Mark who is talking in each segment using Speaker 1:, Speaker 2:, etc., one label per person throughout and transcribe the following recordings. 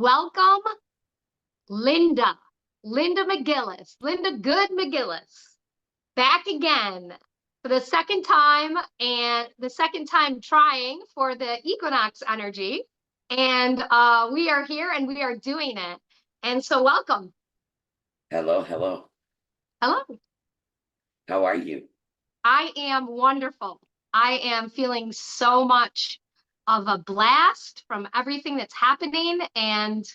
Speaker 1: Welcome, Linda McGillis, Linda Good McGillis, back again for the second time, and the second time trying for the equinox energy. And we are here and we are doing it. And so welcome.
Speaker 2: Hello, hello.
Speaker 1: Hello.
Speaker 2: How are you?
Speaker 1: I am wonderful. I am feeling so much of a blast from everything that's happening. And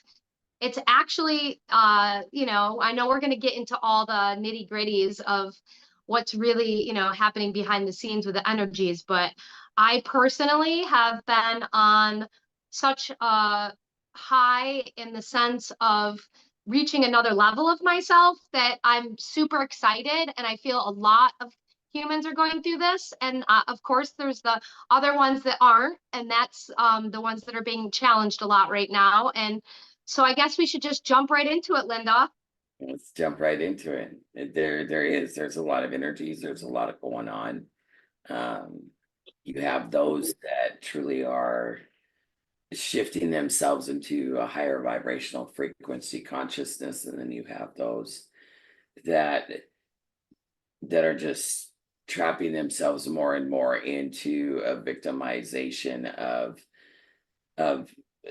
Speaker 1: it's actually, I know we're going to get into all the nitty gritties of what's really, happening behind the scenes with the energies. But I personally have been on such a high in the sense of reaching another level of myself that I'm super excited. And I feel a lot of humans are going through this. And of course, there's the other ones that aren't. And that's the ones that are being challenged a lot right now. And so I guess we should just jump right into it, Linda.
Speaker 2: Let's jump right into it. There's a lot of energies. There's a lot of going on. You have those that truly are shifting themselves into a higher vibrational frequency consciousness. And then you have those that are just trapping themselves more and more into a victimization of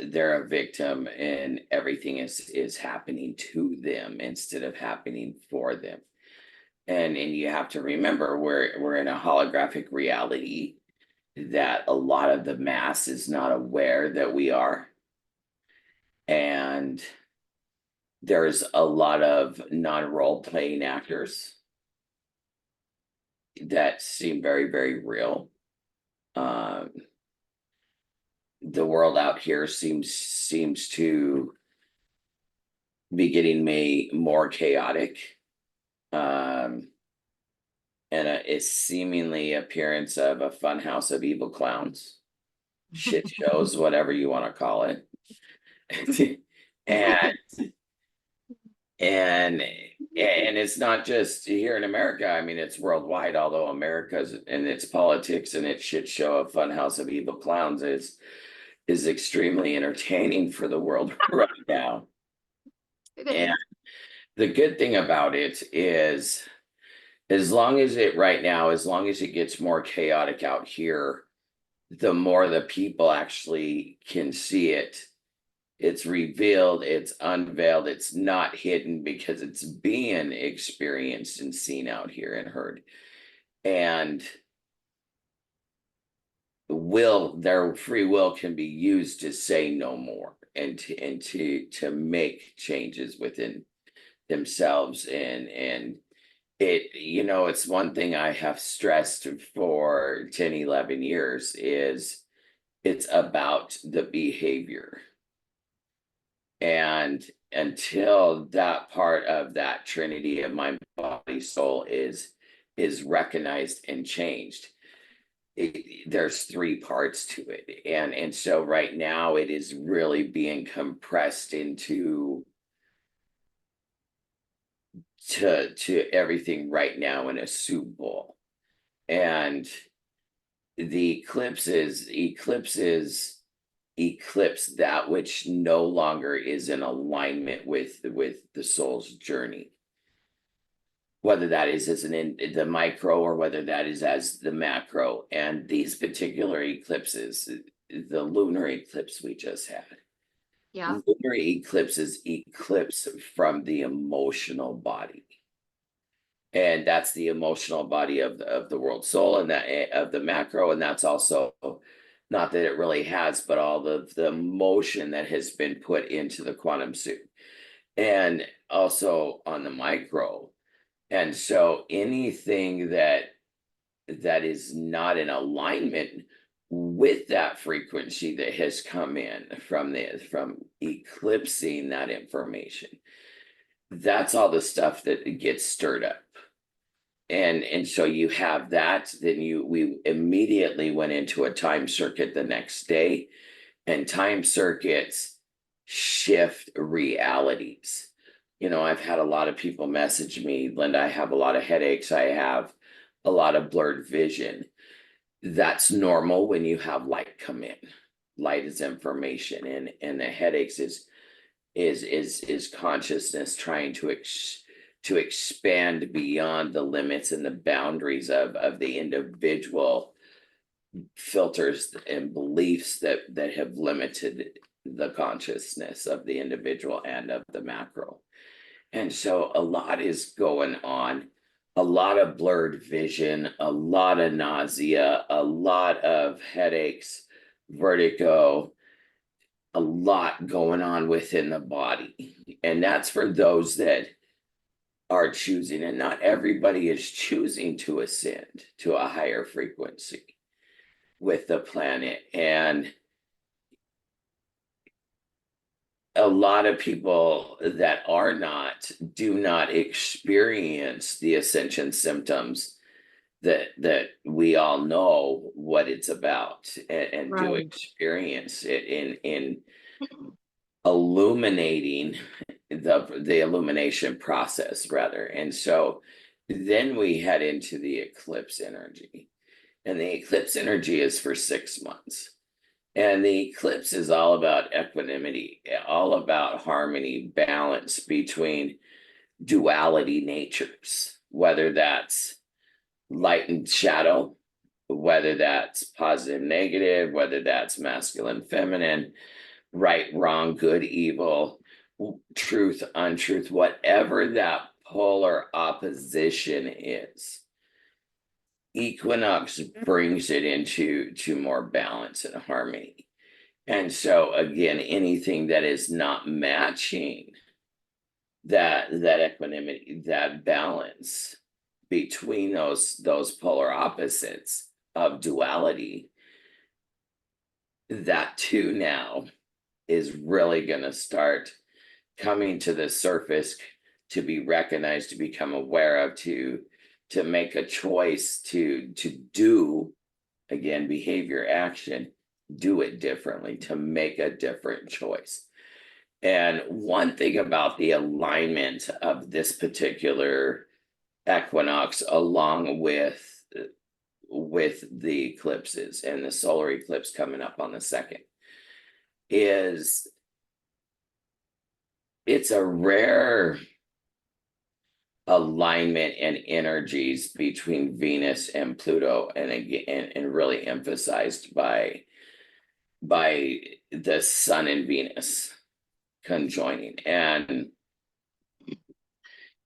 Speaker 2: they're a victim and everything is happening to them instead of happening for them. And you have to remember we're in a holographic reality that a lot of the mass is not aware that we are. And there's a lot of non-role playing actors that seem very, very real. The world out here seems to be getting more chaotic, and a seemingly appearance of a fun house of evil clowns, shit shows, whatever you want to call it. and it's not just here in America. I mean, it's worldwide, although America's and its politics and its shit show of fun house of evil clowns is extremely entertaining for the world right now. And the good thing about it is, as long as it gets more chaotic out here, the more the people actually can see it. It's revealed, it's unveiled, it's not hidden because it's being experienced and seen out here and heard. And their free will can be used to say no more and to make changes within themselves. And it, it's one thing I have stressed for 10, 11 years is it's about the behavior. And until that part of that trinity of mind, body, soul is recognized and changed, there's three parts to it. And so right now it is really being compressed into to everything right now in a soup bowl. And the eclipse that which no longer is in alignment with the soul's journey, whether that is as the micro or whether that is as the macro. And these particular eclipses, the lunar eclipse we just had, lunar eclipse is eclipse from the emotional body. And that's the emotional body of the world soul, and that of the macro. And that's also not that it really has, but all of the emotion that has been put into the quantum suit, and also on the micro. And so anything that is not in alignment with that frequency that has come in from eclipsing that information, that's all the stuff that gets stirred up. And so you have that. Then we immediately went into a time circuit the next day, and time circuits shift realities. I've had a lot of people message me, Linda, I have a lot of headaches. I have a lot of blurred vision. That's normal when you have light come in. Light is information, and the headaches is consciousness trying to expand beyond the limits and the boundaries of the individual filters and beliefs that have limited the consciousness of the individual and of the macro. And so a lot is going on, a lot of blurred vision, a lot of nausea, a lot of headaches, vertigo, a lot going on within the body. And that's for those that are choosing, and not everybody is choosing to ascend to a higher frequency with the planet. And a lot of people that are not do not experience the ascension symptoms that we all know what it's about, and do
Speaker 1: Right.
Speaker 2: experience it in illuminating the illumination process rather. And so then we head into the eclipse energy, and the eclipse energy is for 6 months. And the eclipse is all about equanimity, all about harmony, balance between duality natures, whether that's light and shadow, whether that's positive, negative, whether that's masculine, feminine, right, wrong, good, evil, truth, untruth, whatever that polar opposition is. Equinox brings it into more balance and harmony. And so again, anything that is not matching that equanimity, that balance between those polar opposites of duality, that too now is really going to start coming to the surface, to be recognized, to become aware of, to make a choice to do, again, behavior, action, do it differently, to make a different choice. And one thing about the alignment of this particular equinox, along with the eclipses and the solar eclipse coming up on the 2nd, is it's a rare alignment and energies between Venus and Pluto, and again, and really emphasized by the Sun and Venus conjoining, and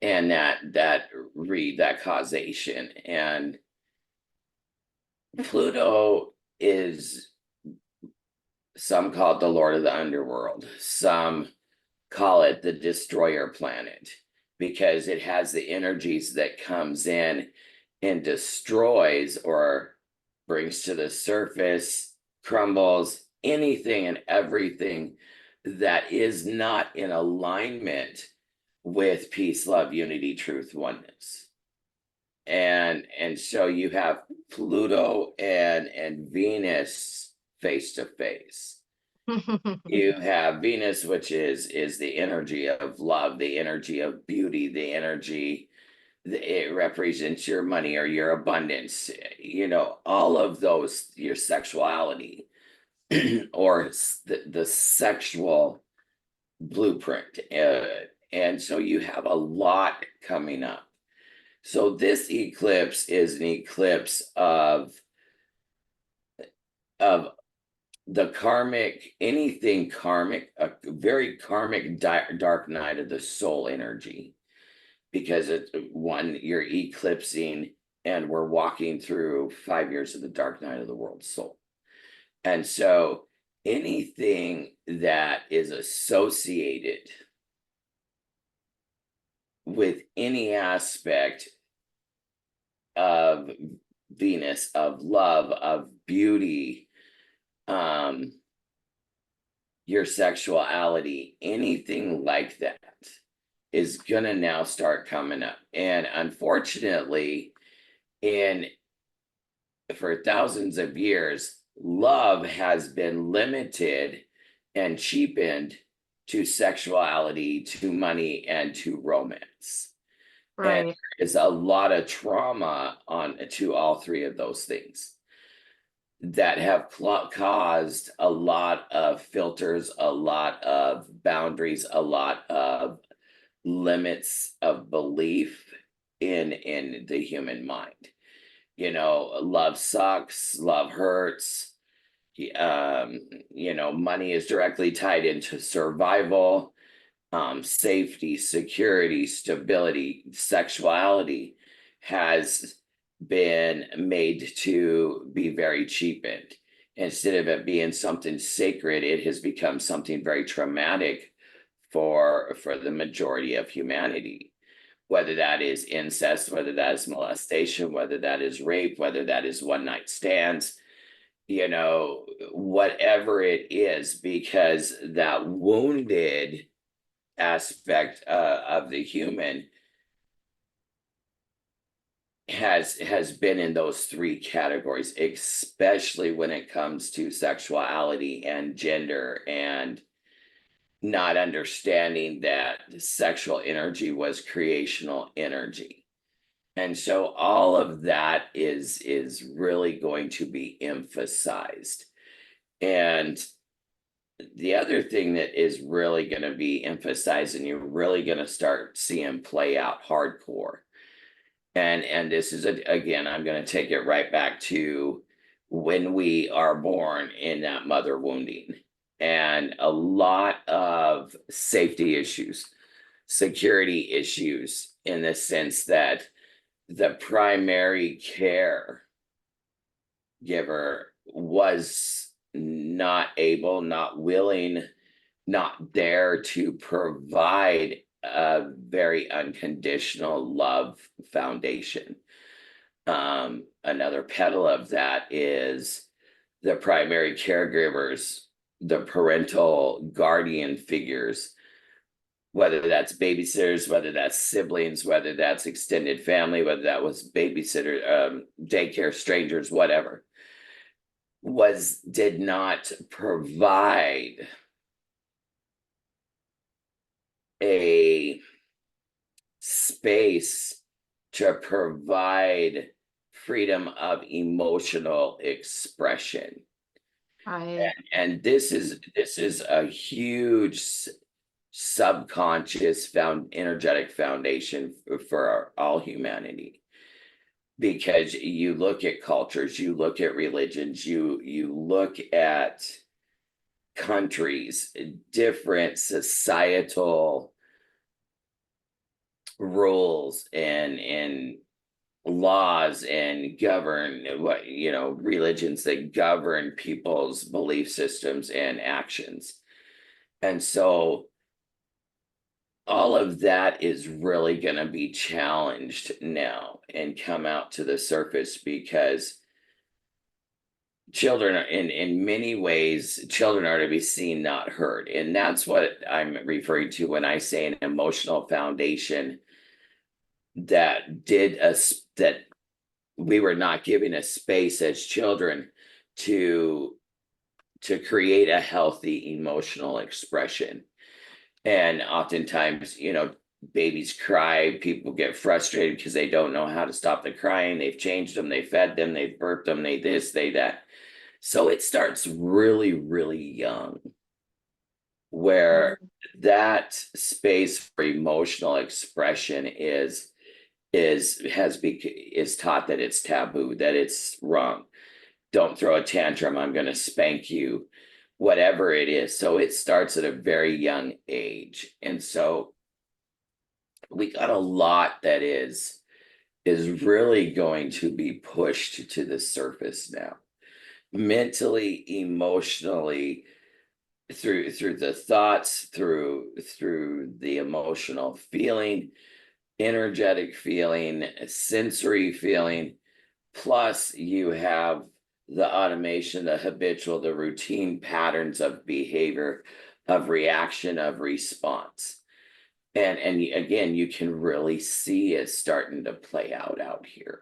Speaker 2: that causation. And Pluto is, some call it the Lord of the Underworld, some call it the destroyer planet, because it has the energies that comes in and destroys or brings to the surface, crumbles anything and everything that is not in alignment with peace, love, unity, truth, oneness. And so you have Pluto and Venus face to face. You have Venus, which is the energy of love, the energy of beauty, the energy, it represents your money or your abundance, all of those, your sexuality, or the sexual blueprint. And so you have a lot coming up. So this eclipse is an eclipse of the karmic, anything karmic, a very karmic dark night of the soul energy, because it's one, you're eclipsing, and we're walking through 5 years of the dark night of the world soul. And so anything that is associated with any aspect of Venus, of love, of beauty, your sexuality, anything like that is gonna now start coming up. And unfortunately, for thousands of years, love has been limited and cheapened to sexuality, to money, and to romance.
Speaker 1: Right.
Speaker 2: And there's a lot of trauma to all three of those things. that have caused a lot of filters, a lot of boundaries, a lot of limits of belief in the human mind. You know, love sucks, love hurts. Money is directly tied into survival, safety, security, stability. Sexuality has been made to be very cheapened. Instead of it being something sacred, it has become something very traumatic for the majority of humanity. Whether that is incest, whether that is molestation, whether that is rape, whether that is one night stands, whatever it is, because that wounded aspect of the human has been in those three categories, especially when it comes to sexuality and gender, and not understanding that sexual energy was creational energy. And so all of that is really going to be emphasized. And the other thing that is really going to be emphasized, and you're really going to start seeing play out hardcore. And this is again, I'm going to take it right back to when we are born in that mother wounding, and a lot of safety issues, security issues, in the sense that the primary care giver was not able, not willing, not there to provide a very unconditional love foundation. Another petal of that is the primary caregivers, the parental guardian figures, whether that's babysitters, whether that's siblings, whether that's extended family, whether that was babysitter, daycare, strangers, whatever, did not provide a space to provide freedom of emotional expression.
Speaker 1: Right.
Speaker 2: And this is a huge subconscious energetic foundation for all humanity, because you look at cultures, you look at religions, you look at countries, different societal rules and laws, and govern what religions that govern people's belief systems and actions. And so all of that is really going to be challenged now and come out to the surface, because children are, in many ways, children are to be seen, not heard. And that's what I'm referring to when I say an emotional foundation that we were not given a space as children to create a healthy emotional expression. And oftentimes, babies cry, people get frustrated because they don't know how to stop the crying. They've changed them, they fed them, they've burped them, they this, they that. So it starts really, really young, where that space for emotional expression is taught that it's taboo, that it's wrong. Don't throw a tantrum, I'm going to spank you, whatever it is. So it starts at a very young age. And so we got a lot that is really going to be pushed to the surface now, mentally, emotionally, through the thoughts, through the emotional feeling, energetic feeling, sensory feeling. Plus you have the automation, the habitual, the routine patterns of behavior, of reaction, of response. And again, you can really see it starting to play out here.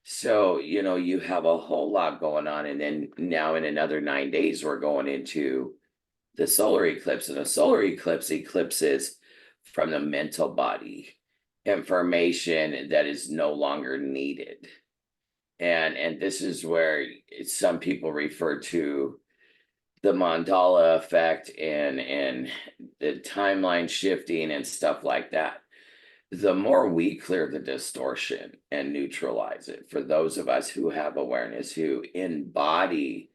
Speaker 2: So, you have a whole lot going on. And then now in another 9 days, we're going into the solar eclipse. And a solar eclipse eclipses from the mental body information that is no longer needed. And this is where some people refer to the mandala effect and the timeline shifting and stuff like that. The more we clear the distortion and neutralize it, for those of us who have awareness, who embody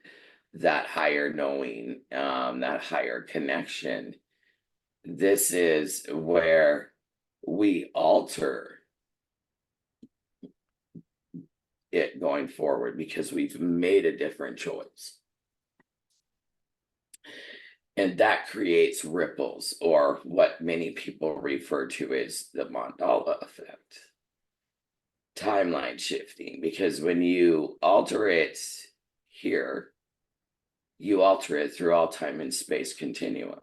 Speaker 2: that higher knowing, that higher connection, this is where we alter it going forward because we've made a different choice. And that creates ripples, or what many people refer to as the mandala effect. Timeline shifting, because when you alter it here, you alter it through all time and space continuum,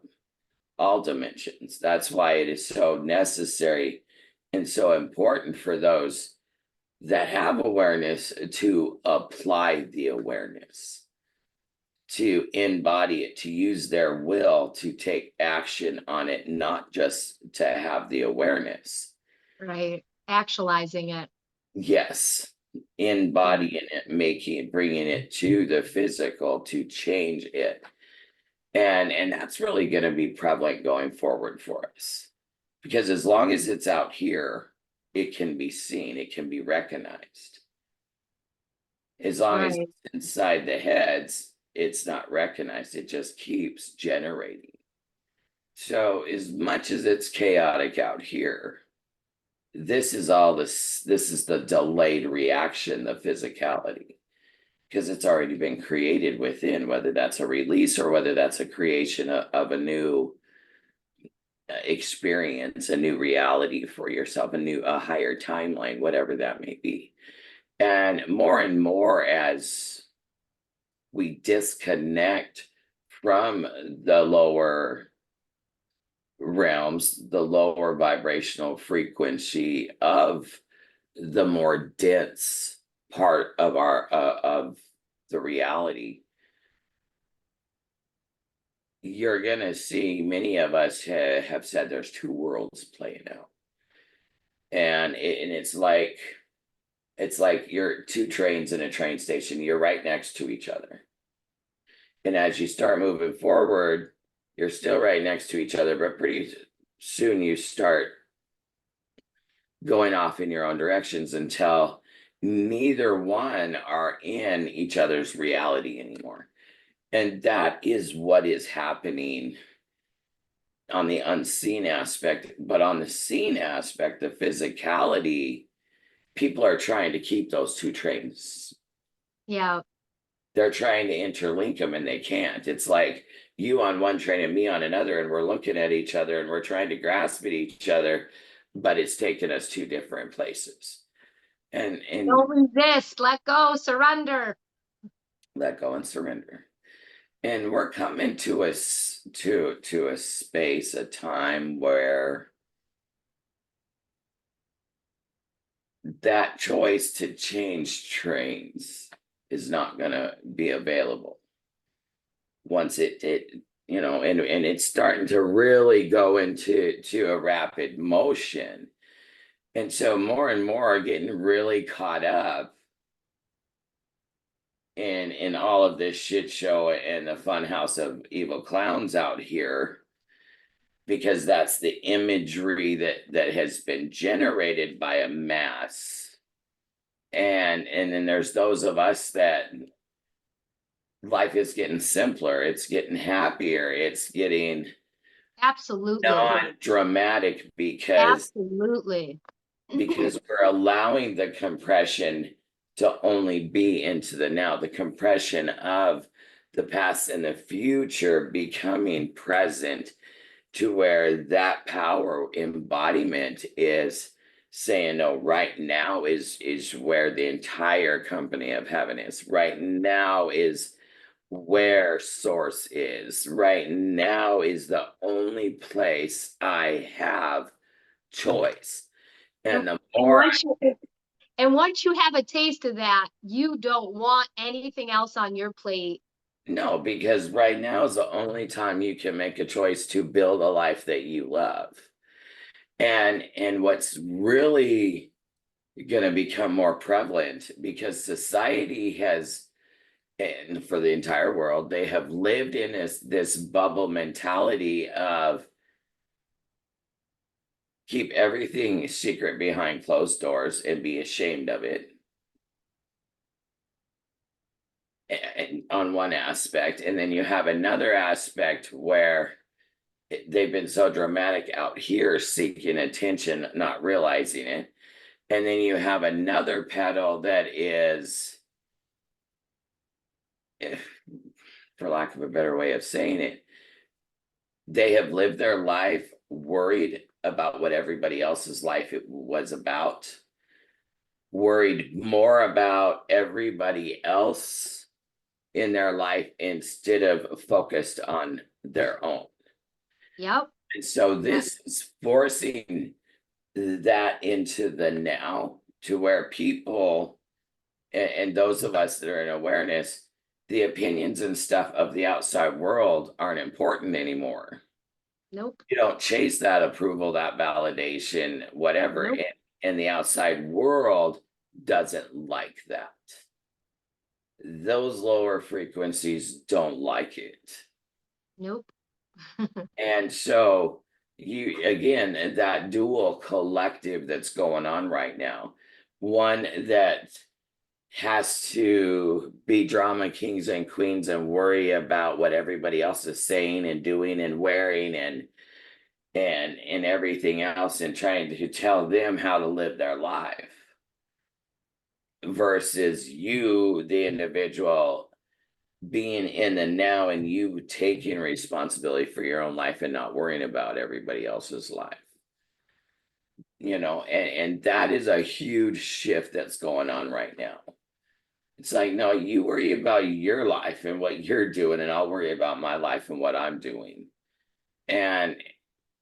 Speaker 2: all dimensions. That's why it is so necessary and so important for those that have awareness to apply the awareness, to embody it, to use their will to take action on it, not just to have the awareness.
Speaker 1: Right. Actualizing it.
Speaker 2: Yes. Embodying it, making it, bringing it to the physical to change it. And that's really going to be prevalent going forward for us. Because as long as it's out here, it can be seen, it can be recognized. As long as it's inside the heads, it's not recognized, it just keeps generating. So as much as it's chaotic out here, this is the delayed reaction, the physicality, because it's already been created within, whether that's a release or whether that's a creation of a new experience, a new reality for yourself, a higher timeline, whatever that may be. And more as we disconnect from the lower realms, the lower vibrational frequency of the more dense part of of the reality, you're gonna see many of us have said there's two worlds playing out, and it's like you're two trains in a train station. You're right next to each other, and as you start moving forward, you're still right next to each other, but pretty soon you start going off in your own directions until neither one are in each other's reality anymore. And that is what is happening on the unseen aspect. But on the seen aspect, the physicality, people are trying to keep those two trains.
Speaker 1: Yeah.
Speaker 2: They're trying to interlink them and they can't. It's like you on one train and me on another, and we're looking at each other and we're trying to grasp at each other, but it's taken us two different places. And
Speaker 1: don't resist, let go, surrender.
Speaker 2: Let go and surrender. And we're coming to a space, a time where that choice to change trains is not going to be available once it and it's starting to really go into a rapid motion. And so more and more are getting really caught up in all of this shit show and the fun house of evil clowns out here, because that's the imagery that has been generated by a mass. And then there's those of us that life is getting simpler, it's getting happier, it's getting
Speaker 1: absolutely
Speaker 2: non-dramatic, because
Speaker 1: absolutely
Speaker 2: because we're allowing the compression to only be into the now, the compression of the past and the future becoming present, to where that power embodiment is saying, no, right now is where the entire company of heaven is. Right now is where source is. Right now is the only place I have choice. And the more
Speaker 1: once you have a taste of that, you don't want anything else on your plate.
Speaker 2: no, because right now is the only time you can make a choice to build a life that you love. And what's really going to become more prevalent because society has, and for the entire world, they have lived in this bubble mentality of keep everything secret behind closed doors and be ashamed of it. And on one aspect, and then you have another aspect where they've been so dramatic out here seeking attention, not realizing it. And then you have another pedal that is, for lack of a better way of saying it, they have lived their life worried about what everybody else's life it was about, worried more about everybody else in their life instead of focused on their own.
Speaker 1: Yep.
Speaker 2: And so this is forcing that into the now, to where people and those of us that are in awareness, the opinions and stuff of the outside world aren't important anymore.
Speaker 1: Nope.
Speaker 2: You don't chase that approval, that validation, whatever.
Speaker 1: Nope.
Speaker 2: And the outside world doesn't like that. Those lower frequencies don't like it.
Speaker 1: Nope.
Speaker 2: And so you, again, that dual collective that's going on right now, one that has to be drama kings and queens and worry about what everybody else is saying and doing and wearing and everything else, and trying to tell them how to live their life, versus you, the individual, being in the now and you taking responsibility for your own life and not worrying about everybody else's life. And that is a huge shift that's going on right now. It's like, no, you worry about your life and what you're doing, and I'll worry about my life and what I'm doing. And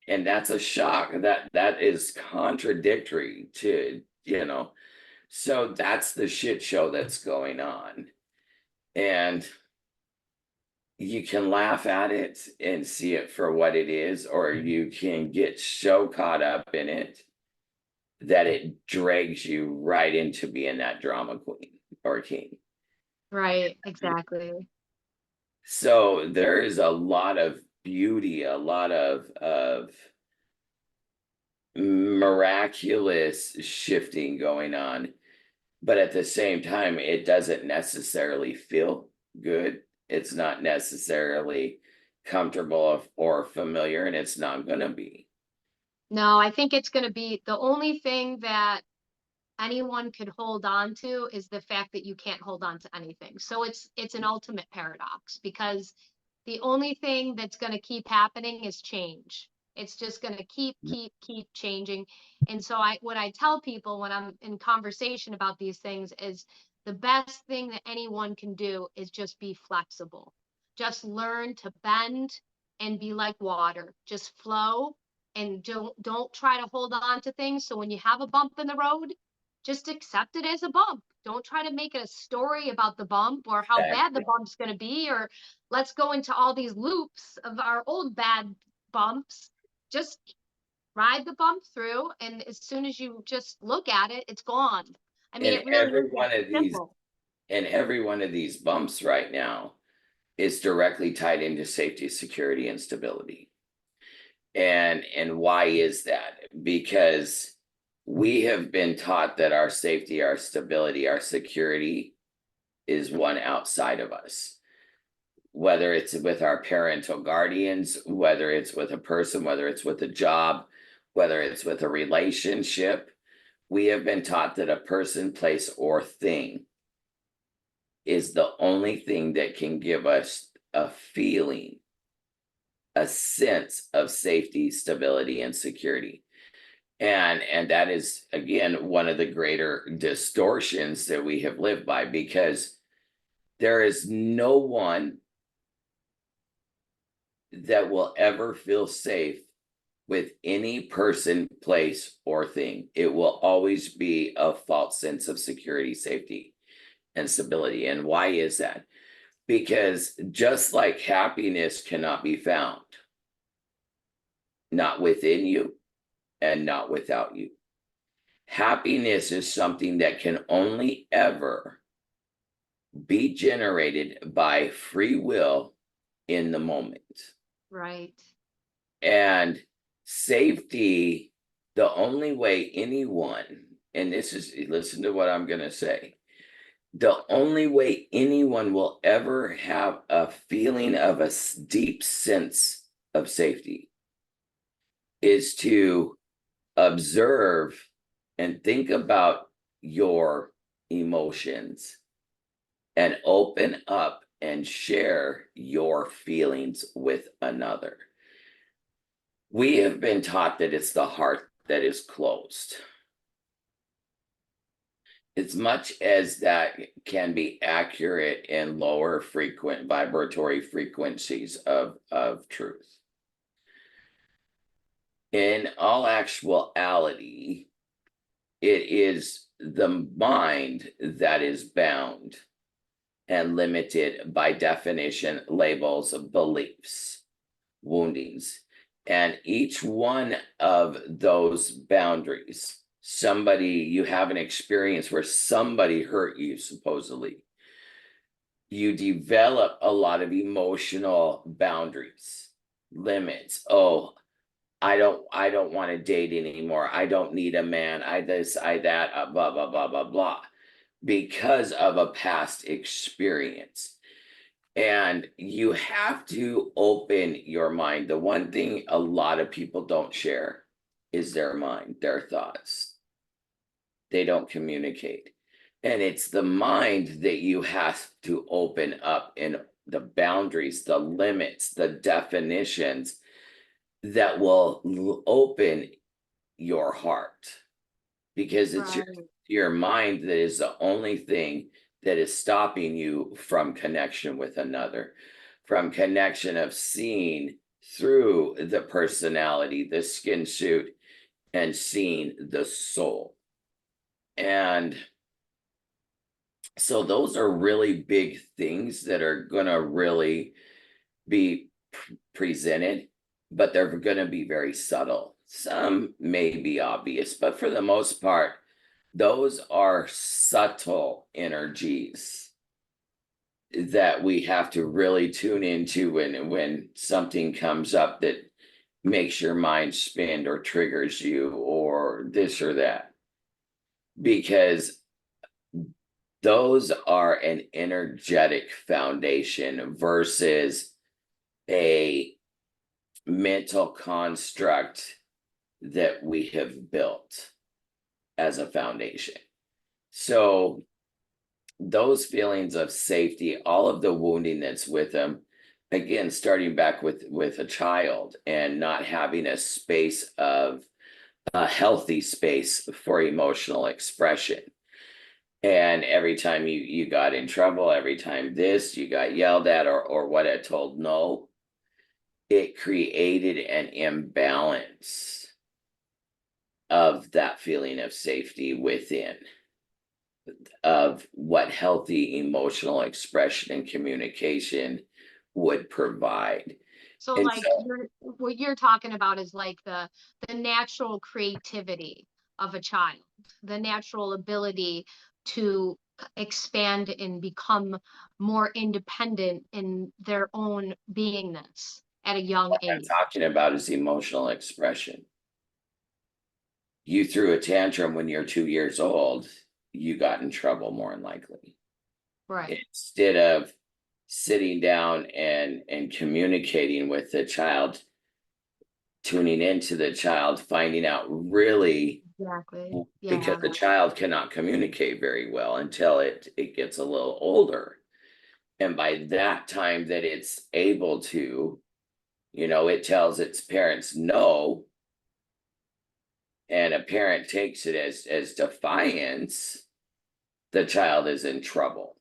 Speaker 2: that's a shock. That is contradictory to, so that's the shit show that's going on. And you can laugh at it and see it for what it is, or you can get so caught up in it that it drags you right into being that drama queen or king.
Speaker 1: Right. Exactly.
Speaker 2: So there is a lot of beauty, a lot of miraculous shifting going on, but at the same time, it doesn't necessarily feel good. It's not necessarily comfortable or familiar, and it's not going to be.
Speaker 1: No, I think it's going to be the only thing that anyone could hold on to is the fact that you can't hold on to anything. So it's an ultimate paradox, because the only thing that's going to keep happening is change. It's just going to keep changing. And so what I tell people when I'm in conversation about these things is the best thing that anyone can do is just be flexible. Just learn to bend and be like water. Just flow, and don't try to hold on to things. So when you have a bump in the road, just accept it as a bump. Don't try to make it a story about the bump or how bad the bump's going to be, or let's go into all these loops of our old bad bumps. Just ride the bump through, and as soon as you just look at it, it's gone. I mean,
Speaker 2: And
Speaker 1: it really
Speaker 2: every
Speaker 1: is
Speaker 2: one of these,
Speaker 1: simple.
Speaker 2: and every one of these bumps right now is directly tied into safety, security, and stability. And why is that? Because we have been taught that our safety, our stability, our security is one outside of us. Whether it's with our parental guardians, whether it's with a person, whether it's with a job, whether it's with a relationship, we have been taught that a person, place, or thing is the only thing that can give us a feeling, a sense of safety, stability, and security. And that is, again, one of the greater distortions that we have lived by, because there is no one that will ever feel safe with any person, place, or thing. It will always be a false sense of security, safety, and stability. And why is that? Because just like happiness cannot be found, not within you and not without you. Happiness is something that can only ever be generated by free will in the moment.
Speaker 1: Right.
Speaker 2: And safety, the only way anyone, and this is, listen to what I'm going to say, the only way anyone will ever have a feeling of a deep sense of safety is to observe and think about your emotions and open up and share your feelings with another. We have been taught that it's the heart that is closed. As much as that can be accurate in lower frequent vibratory frequencies of truth. In all actuality, it is the mind that is bound and limited by definition, labels, beliefs, woundings. And each one of those boundaries, you have an experience where somebody hurt you, supposedly. You develop a lot of emotional boundaries, limits. Oh, I don't want to date anymore. I don't need a man. I this, I that, blah, blah, blah, blah, blah, because of a past experience. And you have to open your mind. The one thing a lot of people don't share is their mind, their thoughts. They don't communicate. And it's the mind that you have to open up in the boundaries, the limits, the definitions that will open your heart. Because it's your mind that is the only thing that is stopping you from connection with another, from connection of seeing through the personality, the skin suit, and seeing the soul. And so those are really big things that are going to really be presented, but they're going to be very subtle. Some may be obvious, but for the most part, those are subtle energies that we have to really tune into when something comes up that makes your mind spin or triggers you or this or that. Because those are an energetic foundation versus a mental construct that we have built as a foundation. So those feelings of safety, all of the wounding that's with them, again, starting back with a child and not having a space of a healthy space for emotional expression. And every time you got in trouble, every time you got yelled at or what I told no, it created an imbalance of that feeling of safety within, of what healthy emotional expression and communication would provide.
Speaker 1: So
Speaker 2: And
Speaker 1: like what you're talking about is like the natural creativity of a child, the natural ability to expand and become more independent in their own beingness at a young
Speaker 2: what I'm
Speaker 1: age.
Speaker 2: talking about is emotional expression. You threw a tantrum when you're 2 years old, you got in trouble more than likely.
Speaker 1: Right.
Speaker 2: Instead of sitting down and communicating with the child, tuning into the child, finding out really,
Speaker 1: Exactly.
Speaker 2: because
Speaker 1: Yeah.
Speaker 2: the child cannot communicate very well until it gets a little older. And by that time that it's able to, it tells its parents no, and a parent takes it as defiance, the child is in trouble.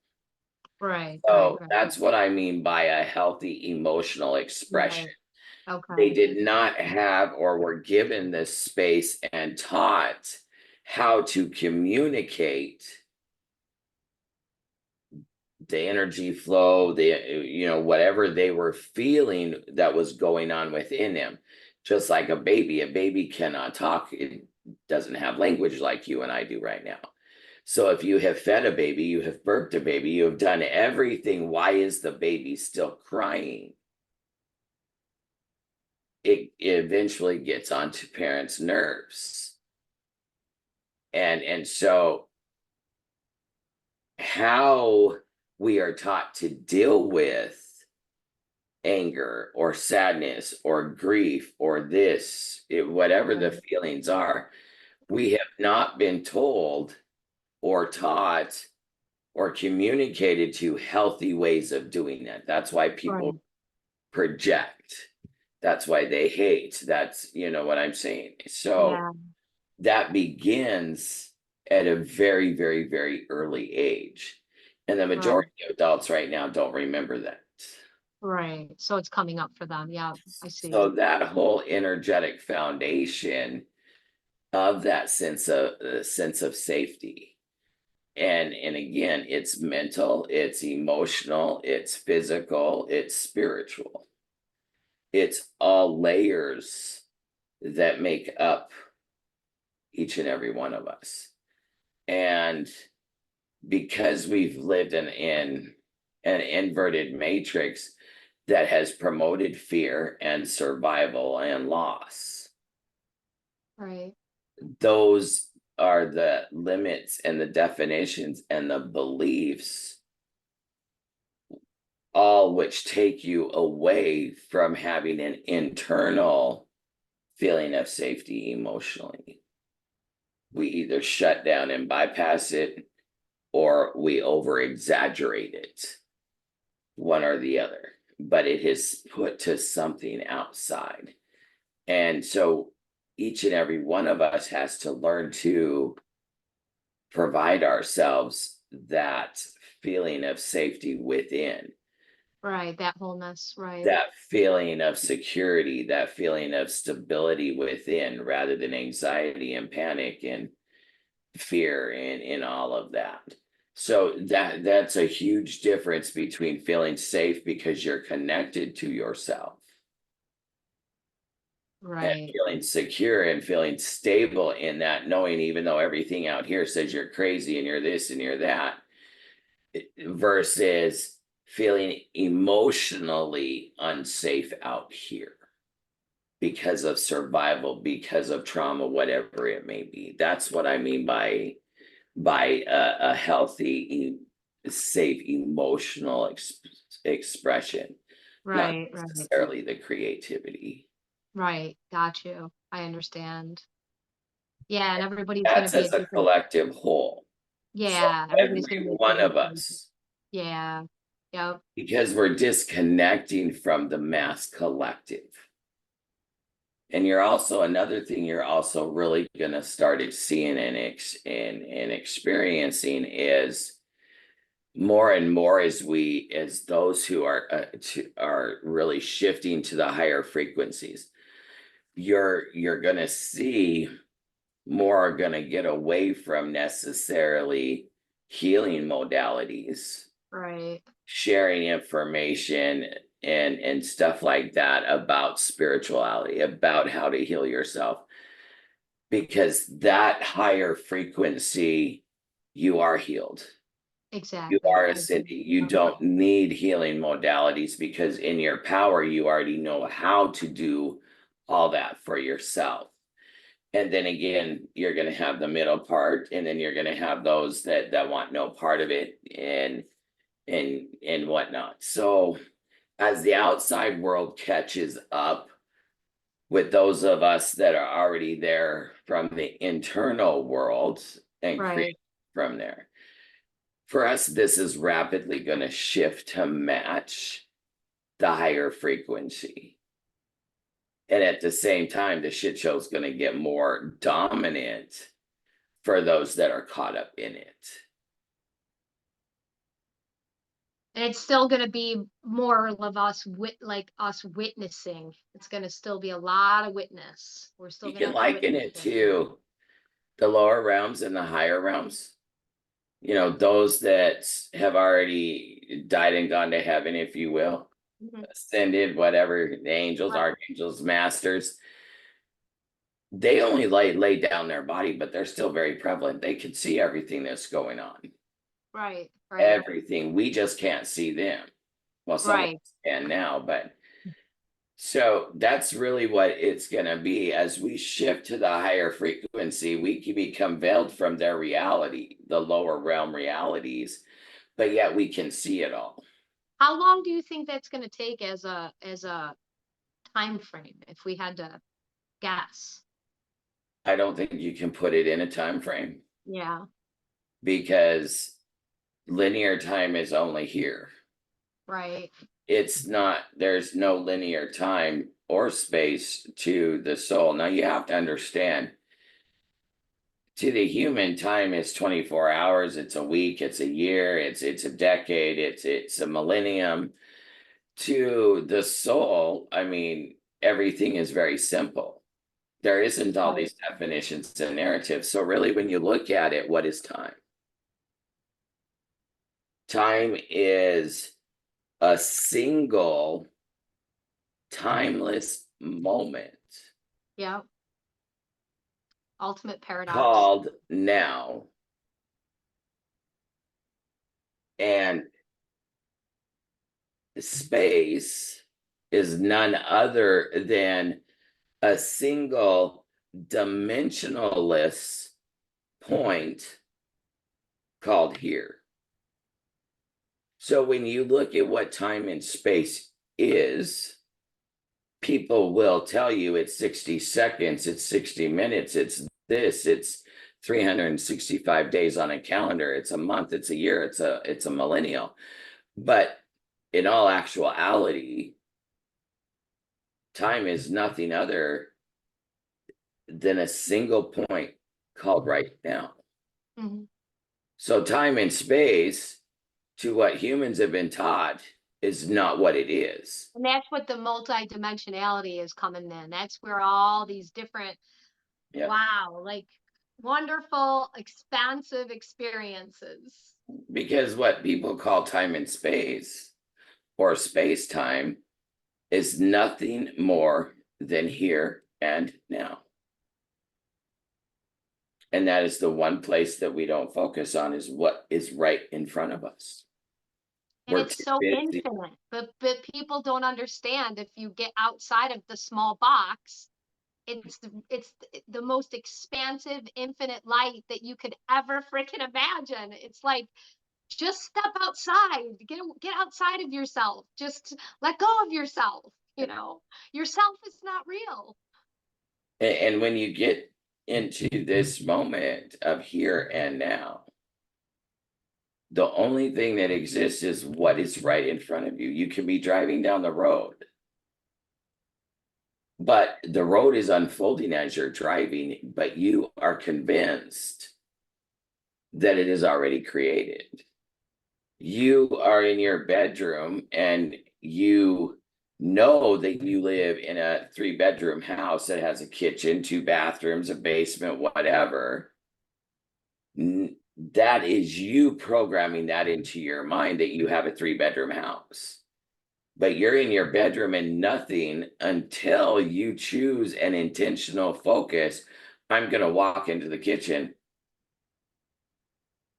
Speaker 1: Right.
Speaker 2: So
Speaker 1: Right.
Speaker 2: that's what I mean by a healthy emotional expression.
Speaker 1: Right. Okay.
Speaker 2: They did not have or were given this space and taught how to communicate the energy flow, whatever they were feeling that was going on within them. Just like a baby cannot talk. doesn't have language like you and I do right now. So if you have fed a baby, you have burped a baby, you have done everything, why is the baby still crying? It eventually gets onto parents' nerves. And so how we are taught to deal with anger or sadness or grief or this, whatever the feelings are, we have not been told or taught or communicated to healthy ways of doing that. That's why people project. That's why they hate. That's, you know what I'm saying? So that begins at a very, very, very early age. And the majority of adults right now don't remember that.
Speaker 1: Right. So it's coming up for them. Yeah, I see.
Speaker 2: So that whole energetic foundation of that sense of safety. And again, it's mental, it's emotional, it's physical, it's spiritual. It's all layers that make up each and every one of us. And because we've lived in an inverted matrix that has promoted fear and survival and loss.
Speaker 1: Right.
Speaker 2: Those are the limits and the definitions and the beliefs, all which take you away from having an internal feeling of safety emotionally. We either shut down and bypass it, or we over exaggerate it, one or the other, but it is put to something outside. And so each and every one of us has to learn to provide ourselves that feeling of safety within.
Speaker 1: Right. That wholeness. Right.
Speaker 2: That feeling of security, that feeling of stability within, rather than anxiety and panic and fear and all of that. So that's a huge difference between feeling safe because you're connected to yourself, and feeling secure and feeling stable in that, knowing even though everything out here says you're crazy and you're this and you're that, versus feeling emotionally unsafe out here because of survival, because of trauma, whatever it may be. That's what I mean by a healthy, safe emotional expression, not
Speaker 1: Right.
Speaker 2: necessarily the creativity.
Speaker 1: Right. Got you. I understand. Yeah, and everybody's going to
Speaker 2: That's
Speaker 1: be a
Speaker 2: as a
Speaker 1: different.
Speaker 2: collective whole. So
Speaker 1: Yeah, everybody's going
Speaker 2: every
Speaker 1: to be a
Speaker 2: one
Speaker 1: different
Speaker 2: of
Speaker 1: person.
Speaker 2: us,
Speaker 1: Yeah. Yep.
Speaker 2: because we're disconnecting from the mass collective. And you're also, another thing you're also really going to start seeing and experiencing is more and more as those who are really shifting to the higher frequencies. You're going to see more are going to get away from necessarily healing modalities,
Speaker 1: Right.
Speaker 2: sharing information and stuff like that about spirituality, about how to heal yourself, because that higher frequency, you are healed. You
Speaker 1: Exactly.
Speaker 2: are ascending. You don't need healing modalities, because in your power, you already know how to do all that for yourself. And then again, you're going to have the middle part, and then you're going to have those that want no part of it and whatnot. So as the outside world catches up with those of us that are already there from the internal world and create from there, for us, this is rapidly going to shift to match the higher frequency. And at the same time, the shit show is going to get more dominant for those that are caught up in it.
Speaker 1: And it's still going to be more of us us witnessing. It's going to still be a lot of witness. We're still
Speaker 2: You
Speaker 1: going to
Speaker 2: can
Speaker 1: have to
Speaker 2: liken
Speaker 1: witness
Speaker 2: it to the lower realms and the higher realms. You know, those that have already died and gone to heaven, if you will, ascended, whatever, the angels, archangels, masters. they only lay down their body, but they're still very prevalent. They can see everything that's going on.
Speaker 1: Right, right,
Speaker 2: Everything. We just can't see them. Well, some of
Speaker 1: right.
Speaker 2: us can now, but so that's really what it's going to be. As we shift to the higher frequency, we can become veiled from their reality, the lower realm realities, but yet we can see it all.
Speaker 1: How long do you think that's going to take as a time frame if we had to guess?
Speaker 2: I don't think you can put it in a time frame
Speaker 1: Yeah,
Speaker 2: because linear time is only here.
Speaker 1: right.
Speaker 2: It's not, there's no linear time or space to the soul. Now you have to understand, to the human, time is 24 hours, it's a week, it's a year, it's a decade, it's a millennium. To the soul, I mean, everything is very simple. There isn't all
Speaker 1: Right.
Speaker 2: these definitions and narratives. So really, when you look at it, what is time? Time is a single timeless moment
Speaker 1: Yeah. Ultimate paradox.
Speaker 2: called now. And space is none other than a single dimensionless point called here. So when you look at what time and space is, people will tell you it's 60 seconds, it's 60 minutes, it's this, it's 365 days on a calendar, it's a month, it's a year, it's a millennial. But in all actuality, time is nothing other than a single point called right now.
Speaker 1: Mhm.
Speaker 2: So time and space, to what humans have been taught, is not what it is.
Speaker 1: And that's what the multidimensionality is coming in. That's where all these different,
Speaker 2: Yeah.
Speaker 1: wow, like wonderful, expansive experiences.
Speaker 2: Because what people call time and space, or space time, is nothing more than here and now. And that is the one place that we don't focus on, is what is right in front of us.
Speaker 1: And
Speaker 2: We're
Speaker 1: it's
Speaker 2: too
Speaker 1: so
Speaker 2: busy.
Speaker 1: infinite, but people don't understand if you get outside of the small box, it's the most expansive, infinite light that you could ever freaking imagine. It's like just step outside, get outside of yourself, just let go of yourself. Yourself is not real.
Speaker 2: And when you get into this moment of here and now, the only thing that exists is what is right in front of you. You can be driving down the road, but the road is unfolding as you're driving, but you are convinced that it is already created. You are in your bedroom and you know that you live in a 3-bedroom house that has a kitchen, 2 bathrooms, a basement, whatever. That is you programming that into your mind, that you have a 3-bedroom house. But you're in your bedroom and nothing until you choose an intentional focus. I'm going to walk into the kitchen.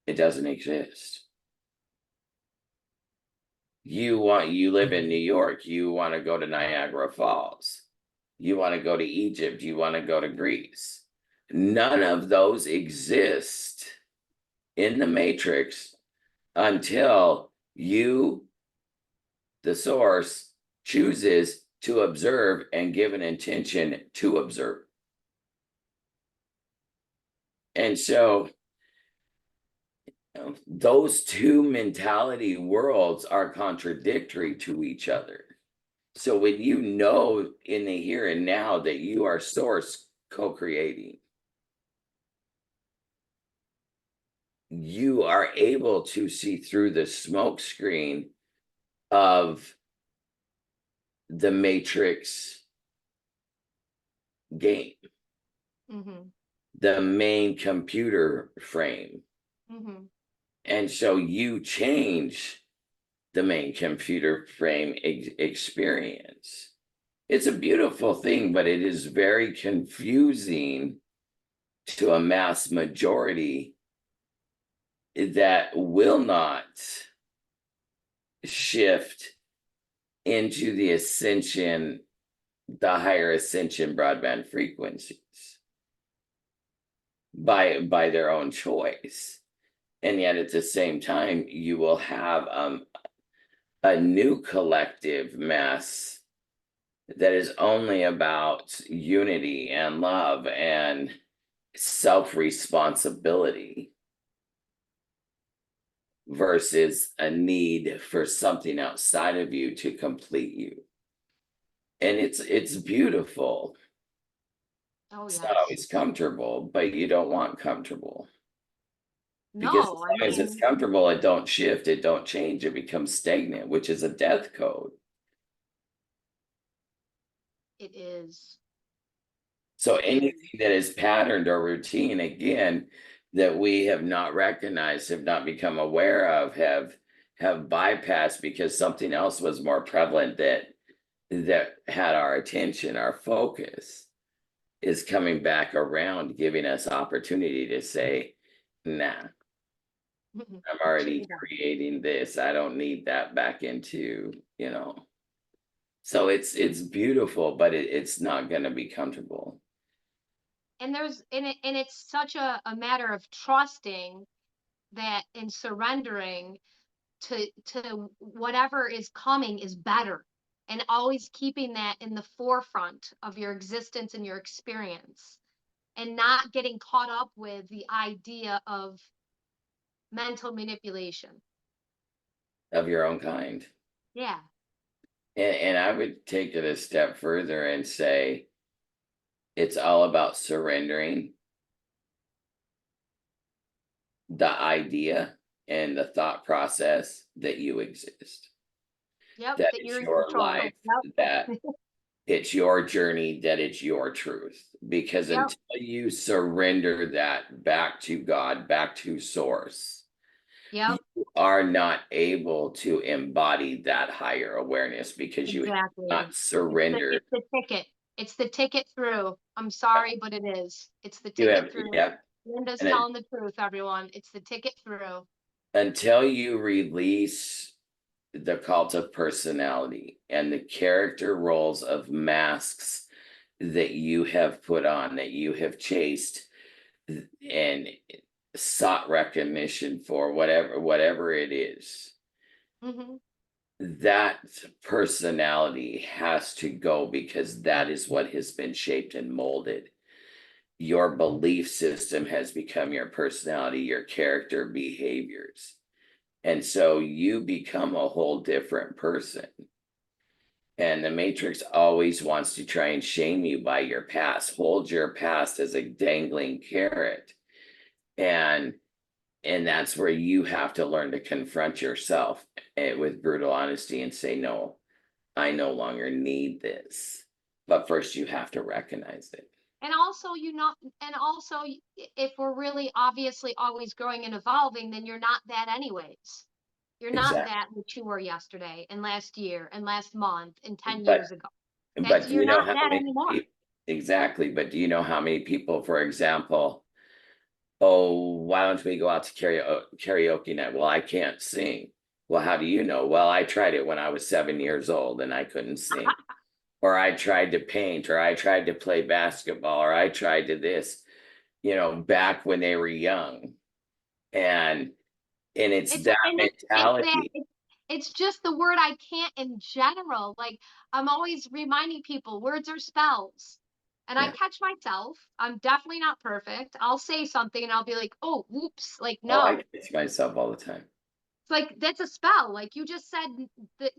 Speaker 2: It doesn't exist. You live in New York, you want to go to Niagara Falls, you want to go to Egypt, you want to go to Greece. None of those exist in the matrix until you, the source, chooses to observe and give an intention to observe. And so those two mentality worlds are contradictory to each other. So when you know in the here and now that you are source co-creating, you are able to see through the smoke screen of the matrix game,
Speaker 1: Mm-hmm.
Speaker 2: the main computer frame.
Speaker 1: Mm-hmm.
Speaker 2: And so you change the main computer frame experience. It's a beautiful thing, but it is very confusing to a mass majority that will not shift into the ascension, the higher ascension broadband frequencies by their own choice. And yet at the same time, you will have a new collective mass that is only about unity and love and self-responsibility versus a need for something outside of you to complete you. And it's beautiful.
Speaker 1: Oh,
Speaker 2: It's not
Speaker 1: yes.
Speaker 2: always comfortable, but you don't want comfortable. Because as
Speaker 1: No, I
Speaker 2: long as it's
Speaker 1: mean,
Speaker 2: comfortable, it don't shift, it don't change, it becomes stagnant, which is a death code.
Speaker 1: it is.
Speaker 2: So
Speaker 1: It is.
Speaker 2: anything that is patterned or routine, again, that we have not recognized, have not become aware of, have bypassed because something else was more prevalent that had our attention, our focus, is coming back around, giving us opportunity to say, nah, I'm already creating this. I don't need that back into, you know. So it's beautiful, but it's not going to be comfortable.
Speaker 1: And it's such a matter of trusting that and surrendering to whatever is coming is better, and always keeping that in the forefront of your existence and your experience, and not getting caught up with the idea of mental manipulation.
Speaker 2: Of your own kind.
Speaker 1: Yeah.
Speaker 2: And I would take it a step further and say it's all about surrendering the idea and the thought process that you exist,
Speaker 1: Yep,
Speaker 2: that
Speaker 1: that
Speaker 2: it's
Speaker 1: you're in
Speaker 2: your
Speaker 1: control.
Speaker 2: life, that
Speaker 1: Yep.
Speaker 2: it's your journey, that it's your truth. Because
Speaker 1: Yep.
Speaker 2: until you surrender that back to God, back to source, you
Speaker 1: Yep.
Speaker 2: are not able to embody that higher awareness because you have
Speaker 1: Exactly.
Speaker 2: not surrendered.
Speaker 1: It's the ticket. It's the ticket through. I'm sorry, but it is. It's the
Speaker 2: You
Speaker 1: ticket
Speaker 2: have,
Speaker 1: through.
Speaker 2: yeah.
Speaker 1: Linda's
Speaker 2: And it,
Speaker 1: telling the truth, everyone. It's the ticket through.
Speaker 2: until you release the cult of personality and the character roles of masks that you have put on, that you have chased and sought recognition for, whatever it is,
Speaker 1: Hmm.
Speaker 2: that personality has to go because that is what has been shaped and molded. Your belief system has become your personality, your character, behaviors. And so you become a whole different person. And the Matrix always wants to try and shame you by your past, hold your past as a dangling carrot. And that's where you have to learn to confront yourself with brutal honesty and say, no, I no longer need this. But first you have to recognize it.
Speaker 1: And also, if we're really obviously always growing and evolving, then you're not that anyways. You're not
Speaker 2: Exactly.
Speaker 1: that which you were yesterday and last year and last month and 10
Speaker 2: But
Speaker 1: years ago.
Speaker 2: do
Speaker 1: You're
Speaker 2: you know
Speaker 1: not
Speaker 2: how
Speaker 1: that
Speaker 2: many
Speaker 1: anymore.
Speaker 2: people, exactly, but do you know how many people, for example, oh, why don't we go out to karaoke night? Well, I can't sing. Well, how do you know? Well, I tried it when I was 7 years old and I couldn't sing. Or I tried to paint, or I tried to play basketball, or I tried to this, back when they were young. And it's
Speaker 1: It's
Speaker 2: that
Speaker 1: and it's that
Speaker 2: mentality.
Speaker 1: it's just the word I can't in general. Like, I'm always reminding people words are spells. And I
Speaker 2: Yeah.
Speaker 1: catch myself. I'm definitely not perfect. I'll say something and I'll be like, oh, whoops. Like,
Speaker 2: Oh, I
Speaker 1: no.
Speaker 2: catch myself all the time.
Speaker 1: It's like, that's a spell. Like, you just said that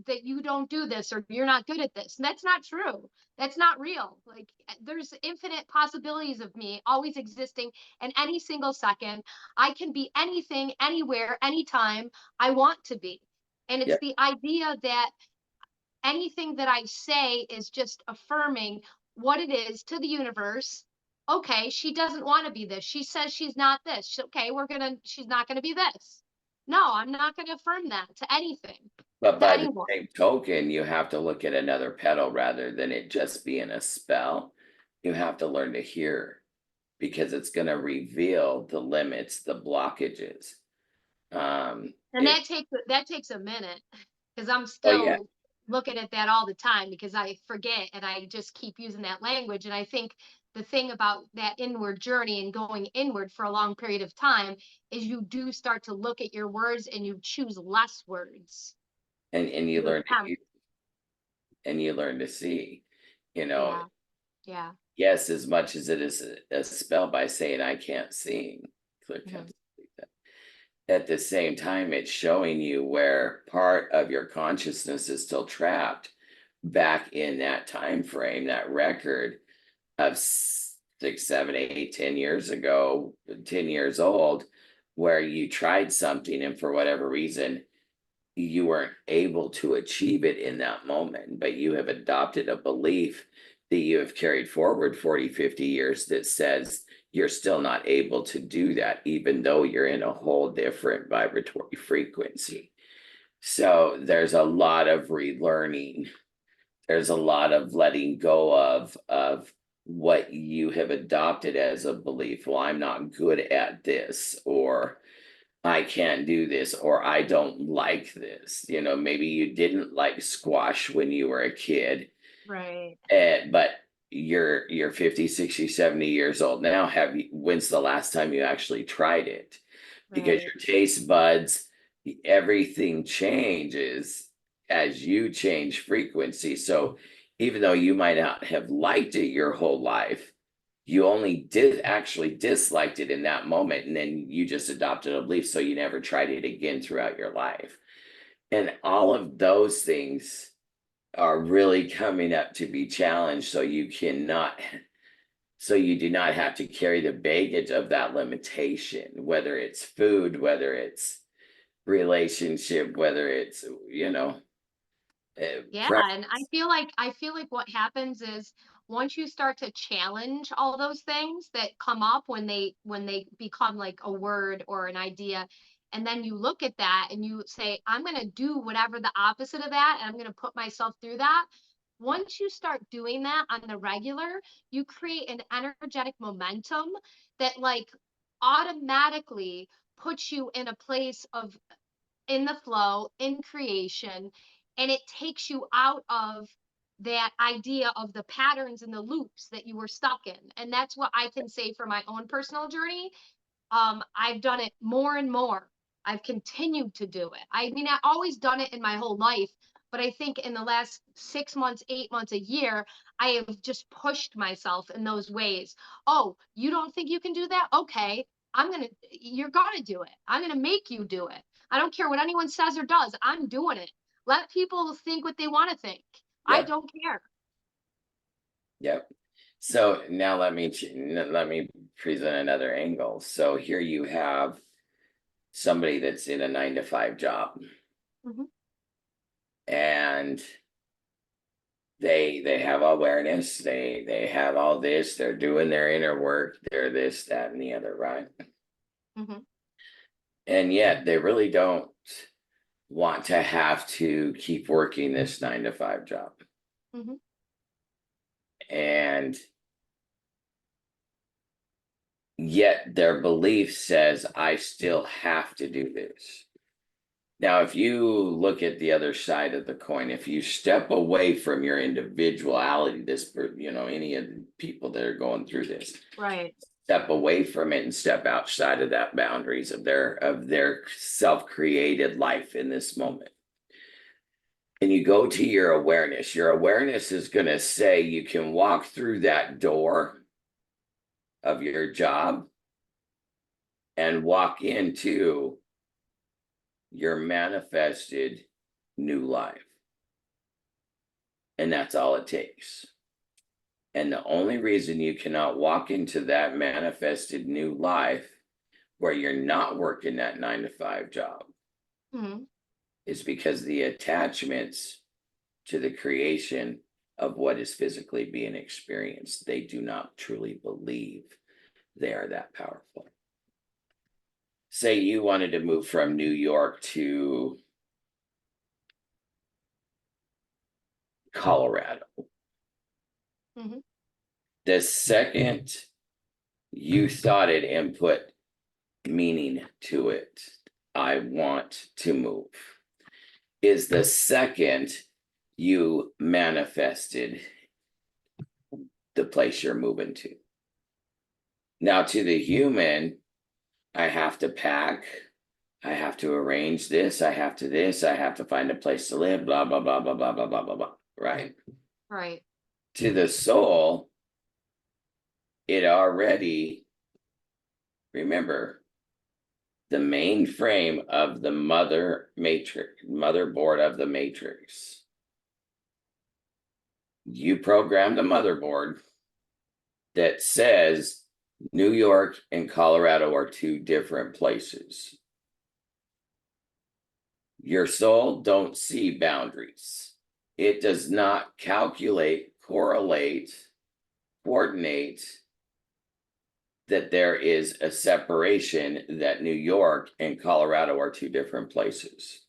Speaker 1: that you don't do this, or you're not good at this. And that's not true. That's not real. Like, there's infinite possibilities of me always existing in any single second. I can be anything, anywhere, anytime I want to be. And
Speaker 2: Yeah.
Speaker 1: it's the idea that anything that I say is just affirming what it is to the universe. Okay, she doesn't want to be this. She says she's not this. Okay, she's not gonna be this. No, I'm not gonna affirm that to anything.
Speaker 2: But
Speaker 1: to
Speaker 2: by the
Speaker 1: anyone.
Speaker 2: same token, you have to look at another pedal rather than it just being a spell. You have to learn to hear because it's going to reveal the limits, the blockages.
Speaker 1: And
Speaker 2: It,
Speaker 1: that takes a minute because I'm
Speaker 2: oh yeah,
Speaker 1: still looking at that all the time because I forget and I just keep using that language. And I think the thing about that inward journey and going inward for a long period of time is you do start to look at your words and you choose less words.
Speaker 2: and you
Speaker 1: You
Speaker 2: learn to
Speaker 1: attempt.
Speaker 2: hear and you learn to see. You know,
Speaker 1: Yeah. Yeah.
Speaker 2: yes, as much as it is a spell by saying I can't sing, click
Speaker 1: Mhm.
Speaker 2: at the same time, it's showing you where part of your consciousness is still trapped back in that time frame, that record of 6, 7, 8, 10 years ago, 10 years old, where you tried something and for whatever reason you weren't able to achieve it in that moment, but you have adopted a belief that you have carried forward 40, 50 years that says you're still not able to do that, even though you're in a whole different vibratory frequency. So there's a lot of relearning. There's a lot of letting go of what you have adopted as a belief. Well, I'm not good at this, or I can't do this, or I don't like this. You know, maybe you didn't like squash when you were a kid,
Speaker 1: Right.
Speaker 2: but you're 50, 60, 70 years old now. When's the last time you actually tried it? Because
Speaker 1: Right.
Speaker 2: your taste buds, everything changes as you change frequency. So even though you might not have liked it your whole life, you only did actually disliked it in that moment, and then you just adopted a belief, so you never tried it again throughout your life. And all of those things are really coming up to be challenged, so you do not have to carry the baggage of that limitation, whether it's food, whether it's relationship, whether it's,
Speaker 1: Yeah,
Speaker 2: pre-
Speaker 1: and I feel like what happens is once you start to challenge all those things that come up when they become like a word or an idea, and then you look at that and you say, I'm gonna do whatever the opposite of that, and I'm gonna put myself through that. Once you start doing that on the regular, you create an energetic momentum that like automatically puts you in a place of in the flow, in creation, and it takes you out of that idea of the patterns and the loops that you were stuck in. And that's what I can say for my own personal journey. I've done it more and more. I've continued to do it. I mean, I've always done it in my whole life, but I think in the last 6 months, 8 months, a year, I have just pushed myself in those ways. Oh, you don't think you can do that? Okay, you're gonna do it. I'm gonna make you do it. I don't care what anyone says or does. I'm doing it. Let people think what they want to think. I
Speaker 2: yep,
Speaker 1: don't care.
Speaker 2: yep. So now let me present another angle. So here you have somebody that's in a 9 to 5 job,
Speaker 1: Mhm.
Speaker 2: and they have awareness, they have all this, they're doing their inner work, they're this, that, and the other, right?
Speaker 1: Mhm.
Speaker 2: And yet they really don't want to have to keep working this 9 to 5 job.
Speaker 1: Mhm.
Speaker 2: And yet their belief says, I still have to do this. Now, if you look at the other side of the coin, if you step away from your individuality, any of the people that are going through this,
Speaker 1: Right.
Speaker 2: step away from it and step outside of that boundaries of their self-created life in this moment. And you go to your awareness is going to say you can walk through that door of your job and walk into your manifested new life. And that's all it takes. And the only reason you cannot walk into that manifested new life where you're not working that 9 to 5 job
Speaker 1: Mhm.
Speaker 2: is because the attachments to the creation of what is physically being experienced, they do not truly believe they are that powerful. Say you wanted to move from New York to Colorado.
Speaker 1: Mhm.
Speaker 2: The second you thought it and put meaning to it, I want to move, is the second you manifested the place you're moving to. Now, to the human, I have to pack, I have to arrange this, I have to find a place to live, blah, blah, blah, blah, blah, blah, blah, blah, blah, right?
Speaker 1: Right.
Speaker 2: To the soul, it already, remember, the mainframe of the motherboard of the matrix. You programmed a motherboard that says New York and Colorado are two different places. Your soul don't see boundaries. It does not calculate, correlate, coordinate that there is a separation, that New York and Colorado are two different places.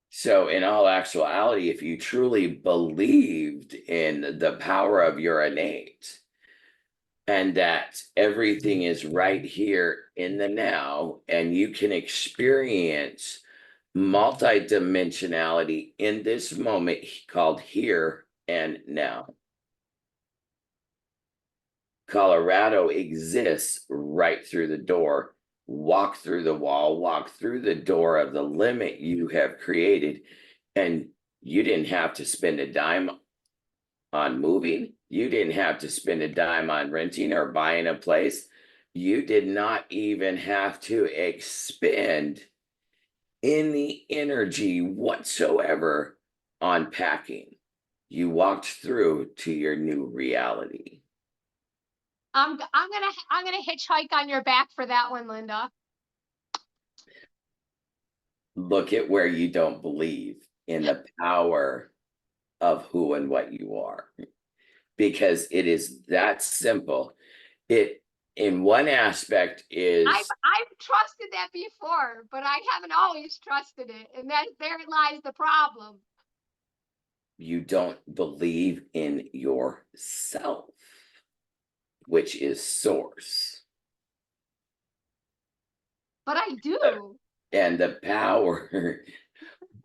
Speaker 2: So in all actuality, if you truly believed in the power of your innate, and that everything is right here in the now, and you can experience multidimensionality in this moment called here and now. Colorado exists right through the door. Walk through the wall, walk through the door of the limit you have created, and you didn't have to spend a dime on moving. You didn't have to spend a dime on renting or buying a place. You did not even have to expend any energy whatsoever on packing. You walked through to your new reality.
Speaker 1: I'm gonna hitchhike on your back for that one, Linda.
Speaker 2: Look at where you don't believe in the power of who and what you are, because it is that simple. It, in one aspect, is
Speaker 1: I've trusted that before, but I haven't always trusted it, and that there lies the problem.
Speaker 2: you don't believe in yourself, which is source.
Speaker 1: But I do.
Speaker 2: And the power,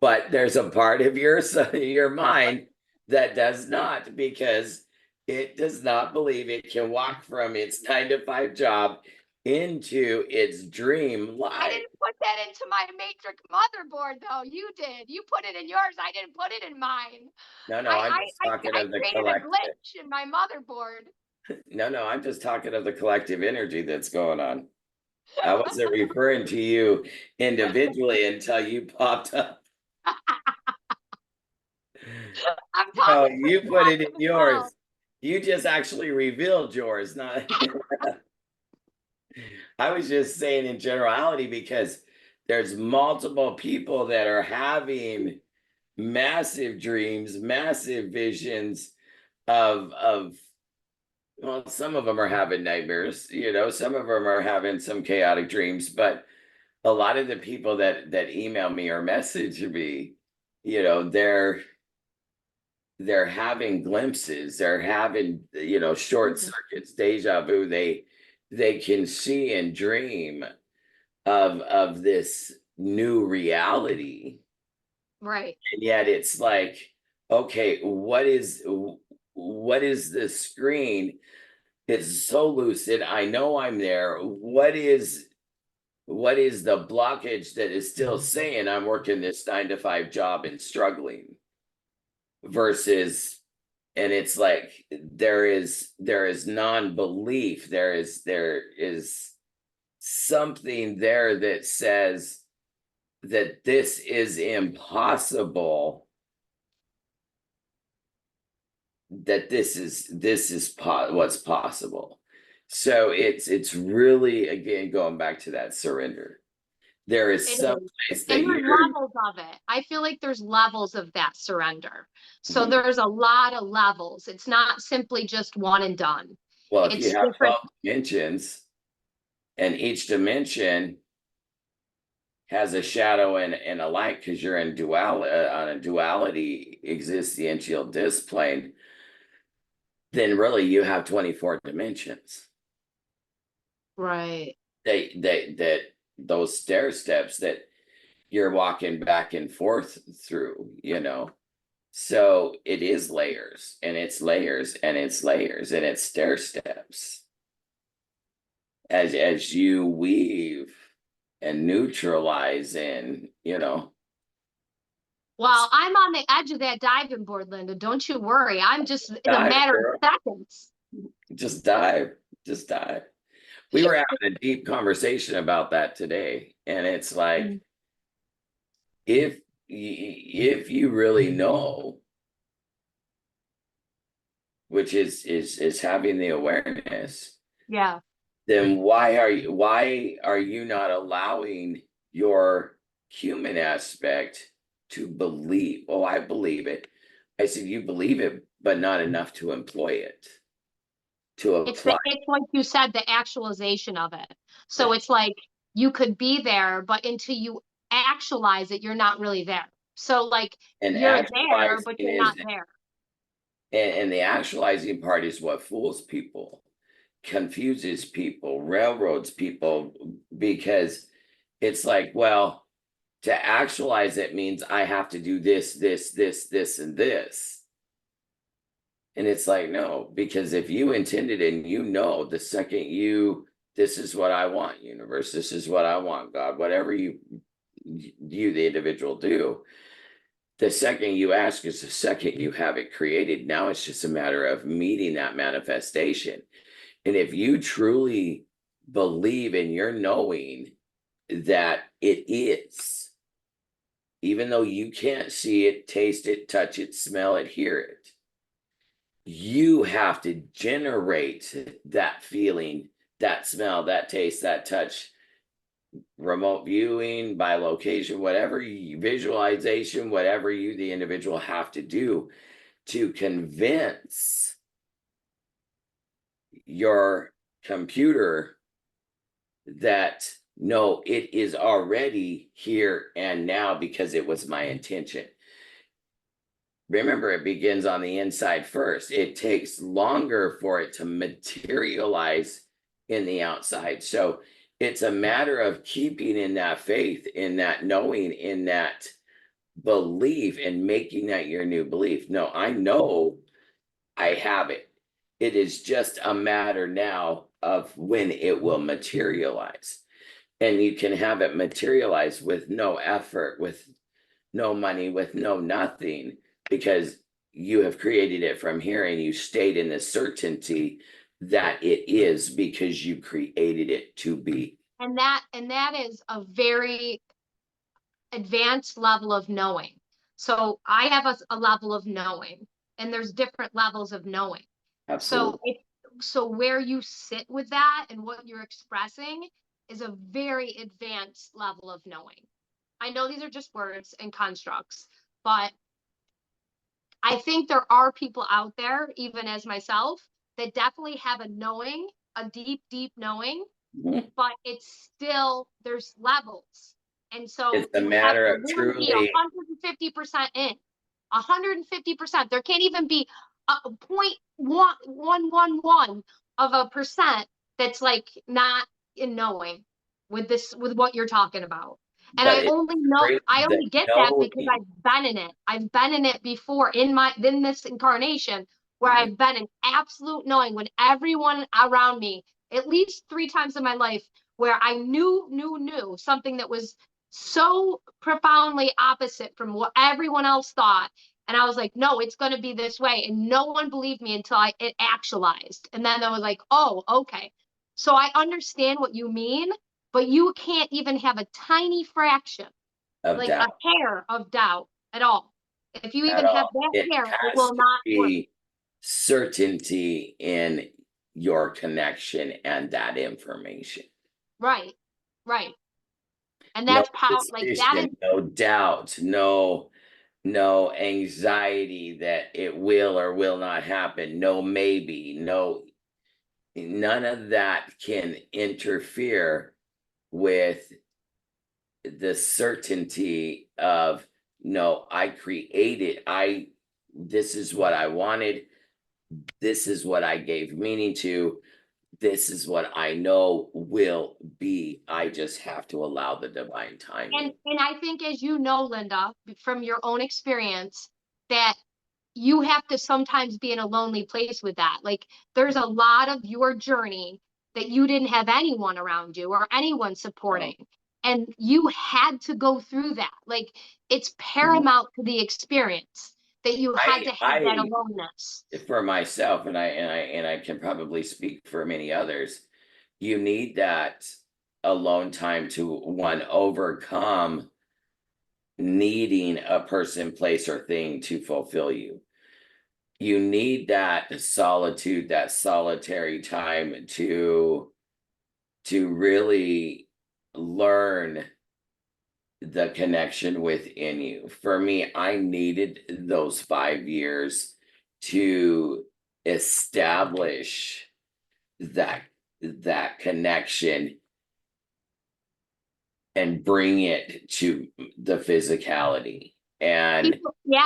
Speaker 2: but there's a part of your mind that does not, because it does not believe it can walk from its 9-to-5 job into its dream
Speaker 1: I
Speaker 2: life.
Speaker 1: didn't put that into my matrix motherboard, though. You did. You put it in yours. I didn't put it in mine.
Speaker 2: No, I'm just talking of the
Speaker 1: created a
Speaker 2: collective.
Speaker 1: glitch in my motherboard.
Speaker 2: No, I'm just talking of the collective energy that's going on. I wasn't referring to you individually until you popped up.
Speaker 1: I'm
Speaker 2: No,
Speaker 1: talking
Speaker 2: you put it in
Speaker 1: as
Speaker 2: yours.
Speaker 1: well.
Speaker 2: You just actually revealed yours, not. I was just saying in generality, because there's multiple people that are having massive dreams, massive visions of well, some of them are having nightmares, some of them are having some chaotic dreams, but a lot of the people that email me or message me, they're having glimpses, they're having, short circuits, deja vu. They can see and dream of this new reality.
Speaker 1: Right.
Speaker 2: And yet it's like, okay, what is the screen? It's so lucid. I know I'm there. What is the blockage that is still saying I'm working this 9-to-5 job and struggling? Versus, and it's like there is non-belief. There is something there that says that this is impossible, that this is what's possible. So it's really, again, going back to that surrender. There is some place that
Speaker 1: and there's levels of it. I feel like there's levels of that surrender. So there's a lot of levels. It's not simply just one and done.
Speaker 2: Well, if
Speaker 1: It's
Speaker 2: you have
Speaker 1: different.
Speaker 2: 12 dimensions, and each dimension has a shadow and a light, because you're in on a duality existential displane, then really you have 24 dimensions.
Speaker 1: Right.
Speaker 2: That those stair steps that you're walking back and forth through, So it is layers, and it's layers, and it's layers, and it's stair steps. As you weave and neutralize in,
Speaker 1: Well, I'm on the edge of that diving board, Linda. Don't you worry. I'm just in a
Speaker 2: dive,
Speaker 1: matter
Speaker 2: girl.
Speaker 1: of seconds.
Speaker 2: Just dive. Just dive. We were having a deep conversation about that today, and it's like, if you really know, which is having the awareness,
Speaker 1: Yeah.
Speaker 2: then why are you not allowing your human aspect to believe? Oh, I believe it. I said, you believe it, but not enough to employ it, to apply
Speaker 1: It's like you said, the actualization of it. So
Speaker 2: it.
Speaker 1: it's like you could be there, but until you actualize it, you're not really there. So like
Speaker 2: And
Speaker 1: you're there,
Speaker 2: actualizing
Speaker 1: but you're
Speaker 2: is,
Speaker 1: not there.
Speaker 2: and the actualizing part is what fools people, confuses people, railroads people, because it's like, well, to actualize it means I have to do this, and this. And it's like, no, because if you intended and the second this is what I want, universe, this is what I want, God, whatever you, the individual, do, the second you ask is the second you have it created. Now it's just a matter of meeting that manifestation. And if you truly believe in your knowing that it is, even though you can't see it, taste it, touch it, smell it, hear it, you have to generate that feeling, that smell, that taste, that touch, remote viewing, by location, whatever visualization, whatever you, the individual, have to do to convince your computer that no, it is already here and now, because it was my intention. Remember, it begins on the inside first. It takes longer for it to materialize in the outside. So it's a matter of keeping in that faith, in that knowing, in that belief, and making that your new belief. No, I know I have it. It is just a matter now of when it will materialize. And you can have it materialize with no effort, with no money, with no nothing, because you have created it from here, and you stayed in the certainty that it is, because you created it to be.
Speaker 1: And that is a very advanced level of knowing. So I have a level of knowing, and there's different levels of knowing.
Speaker 2: Absolutely.
Speaker 1: So where you sit with that and what you're expressing is a very advanced level of knowing. I know these are just words and constructs, but I think there are people out there, even as myself, that definitely have a knowing, a deep, deep knowing, but it's still, there's levels. And so
Speaker 2: It's a
Speaker 1: you have
Speaker 2: matter
Speaker 1: to
Speaker 2: of
Speaker 1: really be
Speaker 2: truly
Speaker 1: 150% in, 150%. There can't even be a 0.111 of a percent that's like not in knowing with what you're talking about. And
Speaker 2: but it's
Speaker 1: I
Speaker 2: the
Speaker 1: only get that because
Speaker 2: knowing.
Speaker 1: I've been in it. I've been in it before in this incarnation, where I've been in absolute knowing when everyone around me, at least 3 times in my life, where I knew something that was so profoundly opposite from what everyone else thought. And I was like, no, it's going to be this way. And no one believed me until it actualized. And then I was like, oh, okay. So I understand what you mean, but you can't even have a tiny fraction,
Speaker 2: Of
Speaker 1: like a
Speaker 2: doubt
Speaker 1: hair of doubt at all. If you
Speaker 2: at
Speaker 1: even have
Speaker 2: all.
Speaker 1: that
Speaker 2: It
Speaker 1: hair, it
Speaker 2: has
Speaker 1: will
Speaker 2: to
Speaker 1: not work.
Speaker 2: be certainty in your connection and that information.
Speaker 1: Right. Right. And
Speaker 2: No
Speaker 1: that's how, like, that is
Speaker 2: suspicion, no doubt, no anxiety that it will or will not happen, no maybe, none of that can interfere with the certainty of, no, I created, this is what I wanted, this is what I gave meaning to, this is what I know will be. I just have to allow the divine timing.
Speaker 1: And I think, as you know, Linda, from your own experience, that you have to sometimes be in a lonely place with that. Like, there's a lot of your journey that you didn't have anyone around you or anyone supporting. And you had to go through that. Like, it's paramount to the experience that you had to have that aloneness.
Speaker 2: For myself, and I can probably speak for many others, you need that alone time to, one, overcome needing a person, place, or thing to fulfill you. You need that solitude, that solitary time to really learn the connection within you. For me, I needed those 5 years to establish that connection and bring it to the physicality. And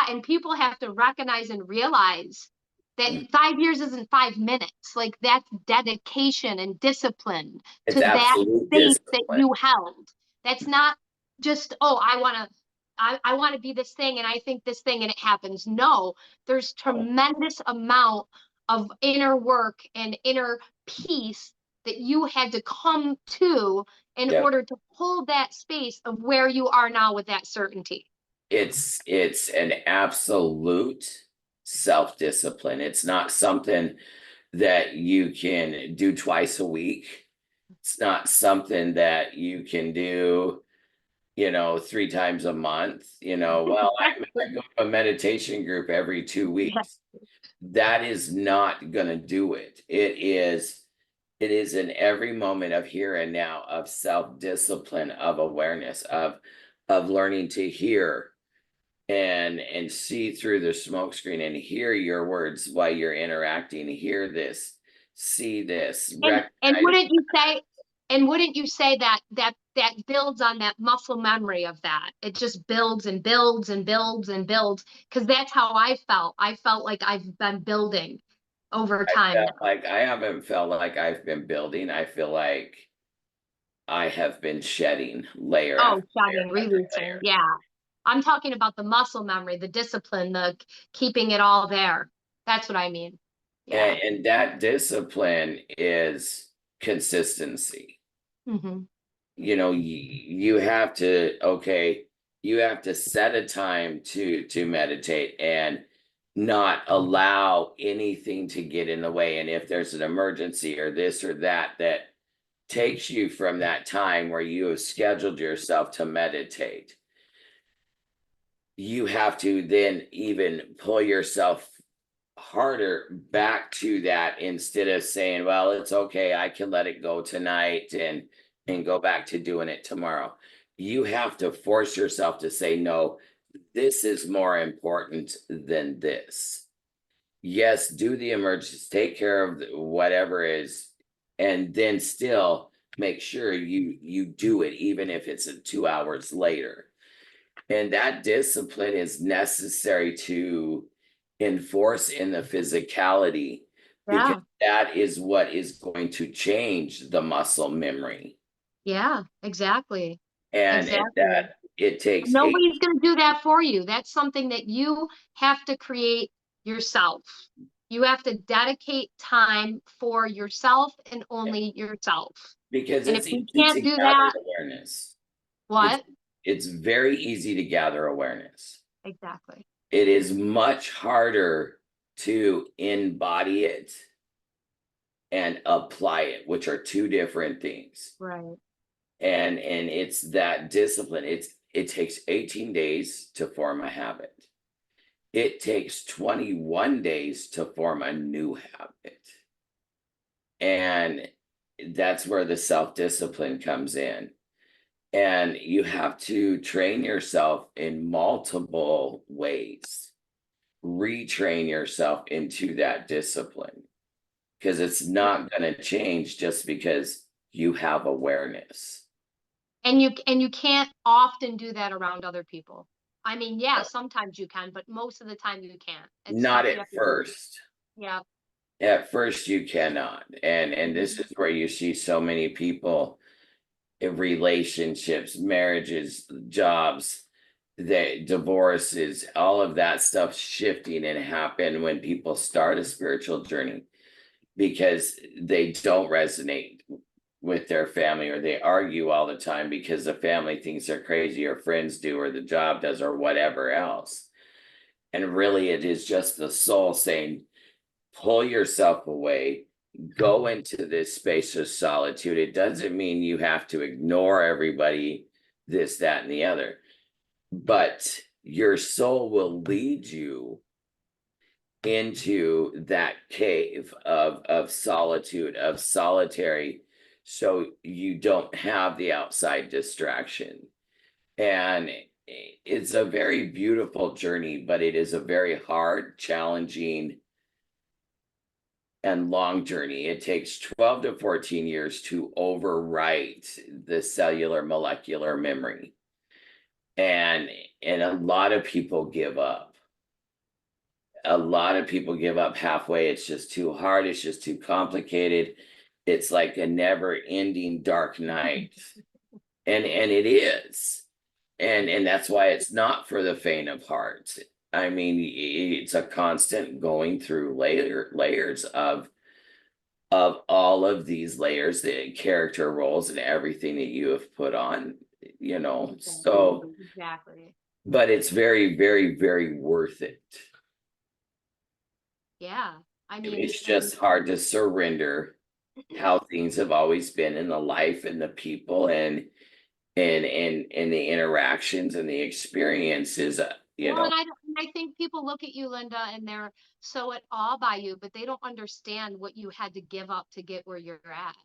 Speaker 1: and people have to recognize and realize that 5 years isn't 5 minutes. Like, that's dedication and discipline to that space that you held. That's not just, oh, I want to be this thing and I think this thing and it happens. No, there's tremendous amount of inner work and inner peace that you had to come to in order to hold that space of where you are now with that certainty.
Speaker 2: It's an absolute self-discipline. It's not something that you can do twice a week. It's not something that you can do, 3 times a month. Well, I go to a meditation group every 2 weeks. That is not going to do it. It is in every moment of here and now, of self-discipline, of awareness, of learning to hear and see through the smoke screen and hear your words while you're interacting, hear this, see this.
Speaker 1: And wouldn't you say that builds on that muscle memory of that? It just builds and builds and builds and builds, because that's how I felt. I felt like I've been building over time.
Speaker 2: I haven't felt like I've been building. I feel like I have been shedding layer.
Speaker 1: Shedding, releasing. Yeah. I'm talking about the muscle memory, the discipline, the keeping it all there. That's what I mean.
Speaker 2: Yeah. And that discipline is consistency.
Speaker 1: Mm-hmm.
Speaker 2: You have to set a time to meditate and not allow anything to get in the way. And if there's an emergency or this or that takes you from that time where you have scheduled yourself to meditate, you have to then even pull yourself harder back to that, instead of saying, well, it's okay, I can let it go tonight and go back to doing it tomorrow. You have to force yourself to say, no, this is more important than this. Yes, do the emergency, take care of whatever is, and then still make sure you do it, even if it's 2 hours later. And that discipline is necessary to enforce in the physicality, because that is what is going to change the muscle memory.
Speaker 1: Yeah, exactly.
Speaker 2: And that it takes,
Speaker 1: nobody's going to do that for you. That's something that you have to create yourself. You have to dedicate time for yourself and only yourself.
Speaker 2: Because
Speaker 1: and if you can't do that,
Speaker 2: awareness.
Speaker 1: What?
Speaker 2: It's very easy to gather awareness.
Speaker 1: Exactly.
Speaker 2: It is much harder to embody it and apply it, which are 2 different things.
Speaker 1: Right.
Speaker 2: And it's that discipline. It takes 18 days to form a habit. It takes 21 days to form a new habit. And that's where the self-discipline comes in. And you have to train yourself in multiple ways, retrain yourself into that discipline, because it's not going to change just because you have awareness.
Speaker 1: And you can't often do that around other people. I mean, yeah, sometimes you can, but most of the time you can't. It's
Speaker 2: Not
Speaker 1: stuff you
Speaker 2: at
Speaker 1: have to do.
Speaker 2: first.
Speaker 1: Yeah.
Speaker 2: At first you cannot. And this is where you see so many people in relationships, marriages, jobs, that divorces, all of that stuff shifting and happen when people start a spiritual journey because they don't resonate with their family, or they argue all the time because the family thinks they're crazy, or friends do, or the job does, or whatever else. And really it is just the soul saying, pull yourself away, go into this space of solitude. It doesn't mean you have to ignore everybody, this, that, and the other, but your soul will lead you into that cave of solitude, of solitary, so you don't have the outside distraction. And it's a very beautiful journey, but it is a very hard, challenging, and long journey. It takes 12 to 14 years to overwrite the cellular molecular memory. And a lot of people give up. A lot of people give up halfway. It's just too hard. It's just too complicated. It's like a never-ending dark night. And it is. And that's why it's not for the faint of heart. I mean, it's a constant going through layers of all of these layers, the character roles and everything that you have put on, you know. So
Speaker 1: Exactly.
Speaker 2: but it's very, very, very worth it.
Speaker 1: Yeah. I mean,
Speaker 2: It's just hard to surrender how things have always been in the life and the people and the interactions and the experiences, you
Speaker 1: well,
Speaker 2: know.
Speaker 1: and I think people look at you, Linda, and they're so at awe by you, but they don't understand what you had to give up to get where you're at.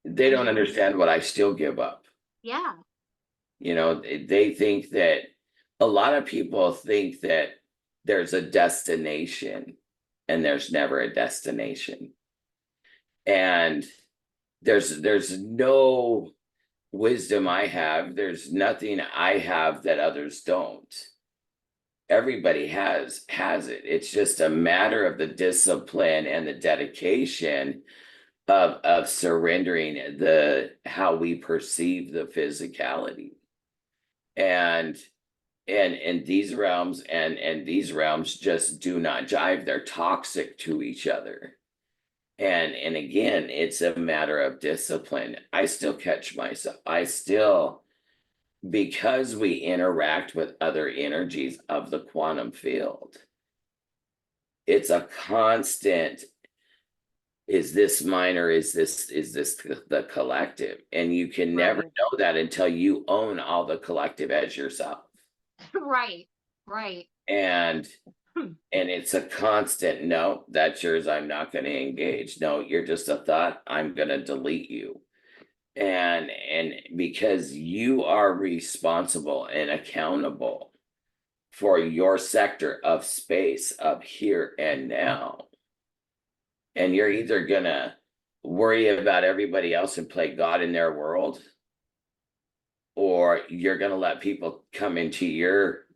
Speaker 2: They
Speaker 1: I
Speaker 2: don't
Speaker 1: mean,
Speaker 2: understand what I still give up.
Speaker 1: yeah.
Speaker 2: You know, they think that, a lot of people think that there's a destination and there's never a destination. And there's no wisdom I have, there's nothing I have that others don't. Everybody has it. It's just a matter of the discipline and the dedication of surrendering the how we perceive the physicality. And these realms and these realms just do not jive. They're toxic to each other. And again, it's a matter of discipline. I still catch myself. I still, because we interact with other energies of the quantum field, it's a constant, is this mine or is this the collective? And you can never
Speaker 1: Right.
Speaker 2: know that until you own all the collective as yourself.
Speaker 1: Right. Right.
Speaker 2: And it's a constant, no, that's yours, I'm not going to engage. No, you're just a thought, I'm going to delete you. And because you are responsible and accountable for your sector of space of here and now. And you're either gonna worry about everybody else and play God in their world, or you're gonna let people come into your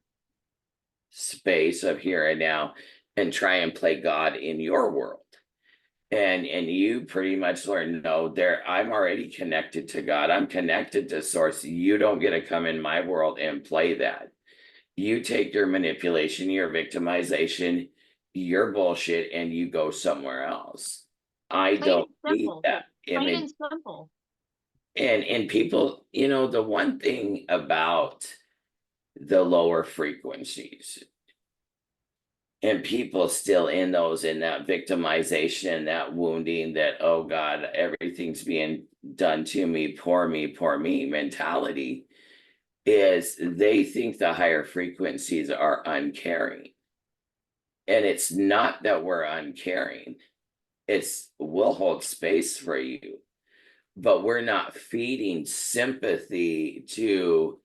Speaker 2: space of here and now and try and play God in your world. And you pretty much learn, no, there, I'm already connected to God, I'm connected to source. You don't get to come in my world and play that. You take your manipulation, your victimization, your bullshit, and you go somewhere else. I
Speaker 1: Plain
Speaker 2: don't
Speaker 1: and
Speaker 2: need
Speaker 1: simple.
Speaker 2: that
Speaker 1: Plain
Speaker 2: image.
Speaker 1: and simple.
Speaker 2: And people, you know, the one thing about the lower frequencies, and people still in those, in that victimization, that wounding, that, oh God, everything's being done to me, poor me mentality, is they think the higher frequencies are uncaring. And it's not that we're uncaring. It's, we'll hold space for you, but we're not feeding sympathy to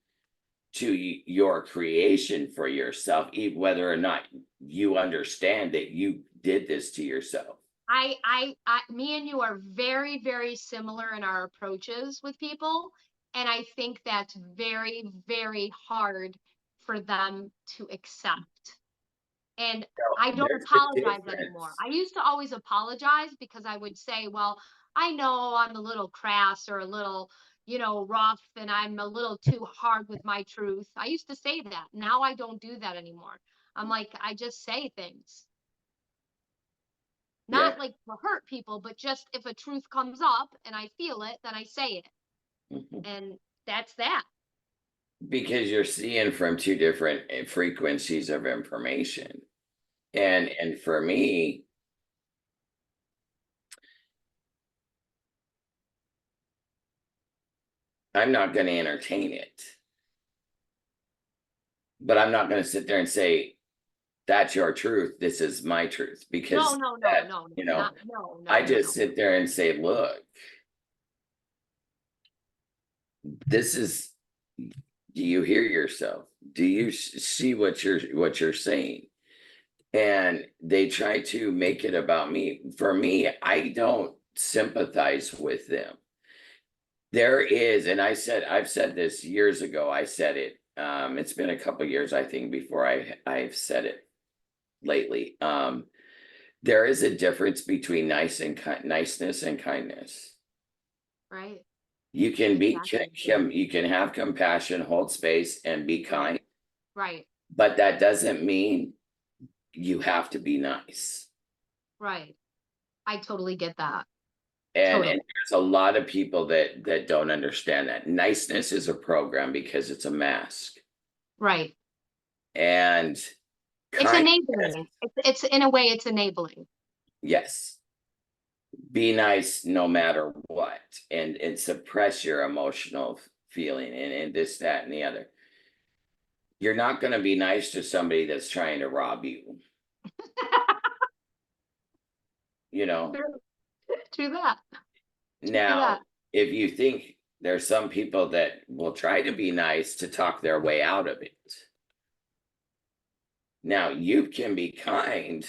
Speaker 2: your creation for yourself, whether or not you understand that you did this to yourself.
Speaker 1: Me and you are very, very similar in our approaches with people. And I think that's very, very hard for them to accept. And I don't
Speaker 2: There's a
Speaker 1: apologize anymore.
Speaker 2: difference.
Speaker 1: I used to always apologize because I would say, well, I know I'm a little crass or a little, rough, and I'm a little too hard with my truth. I used to say that. Now I don't do that anymore. I'm like, I just say things.
Speaker 2: Yeah.
Speaker 1: Not like to hurt people, but just if a truth comes up and I feel it, then I say it.
Speaker 2: Mhm.
Speaker 1: And that's that.
Speaker 2: Because you're seeing from two different frequencies of information. And for me, I'm not going to entertain it. But I'm not going to sit there and say, that's your truth. This is my truth.
Speaker 1: No,
Speaker 2: Because
Speaker 1: no, no,
Speaker 2: that,
Speaker 1: no,
Speaker 2: you
Speaker 1: no,
Speaker 2: know,
Speaker 1: not no,
Speaker 2: I
Speaker 1: no,
Speaker 2: just
Speaker 1: no.
Speaker 2: sit there and say, look, this is, do you hear yourself? Do you see what you're saying? And they try to make it about me. For me, I don't sympathize with them. There is, and I've said this years ago. I said it. It's been a couple years, I think, before I've said it lately. There is a difference between niceness and kindness.
Speaker 1: Right.
Speaker 2: You can be
Speaker 1: Exactly.
Speaker 2: you can have compassion, hold space, and be
Speaker 1: Right.
Speaker 2: kind,
Speaker 1: Right.
Speaker 2: but that doesn't mean you have to be nice.
Speaker 1: Right. I totally get that.
Speaker 2: And
Speaker 1: Totally.
Speaker 2: there's a lot of people that don't understand that niceness is a program because it's a mask,
Speaker 1: Right.
Speaker 2: and
Speaker 1: It's
Speaker 2: kindness,
Speaker 1: enabling. It's in a way it's enabling.
Speaker 2: yes, be nice no matter what, and suppress your emotional feeling and this, that, and the other. You're not going to be nice to somebody that's trying to rob you, you know.
Speaker 1: True. True that. True
Speaker 2: Now,
Speaker 1: that.
Speaker 2: if you think there's some people that will try to be nice to talk their way out of it, now you can be kind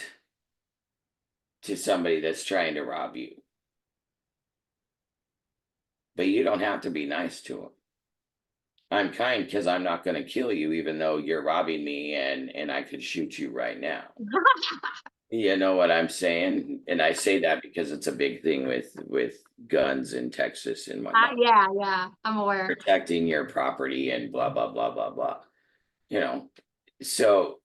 Speaker 2: to somebody that's trying to rob you, but you don't have to be nice to them. I'm kind because I'm not going to kill you, even though you're robbing me, and I could shoot you right now. You know what I'm saying? And I say that because it's a big thing with guns in Texas and whatnot,
Speaker 1: Yeah, yeah, I'm aware.
Speaker 2: protecting your property and blah blah blah blah blah. You know, so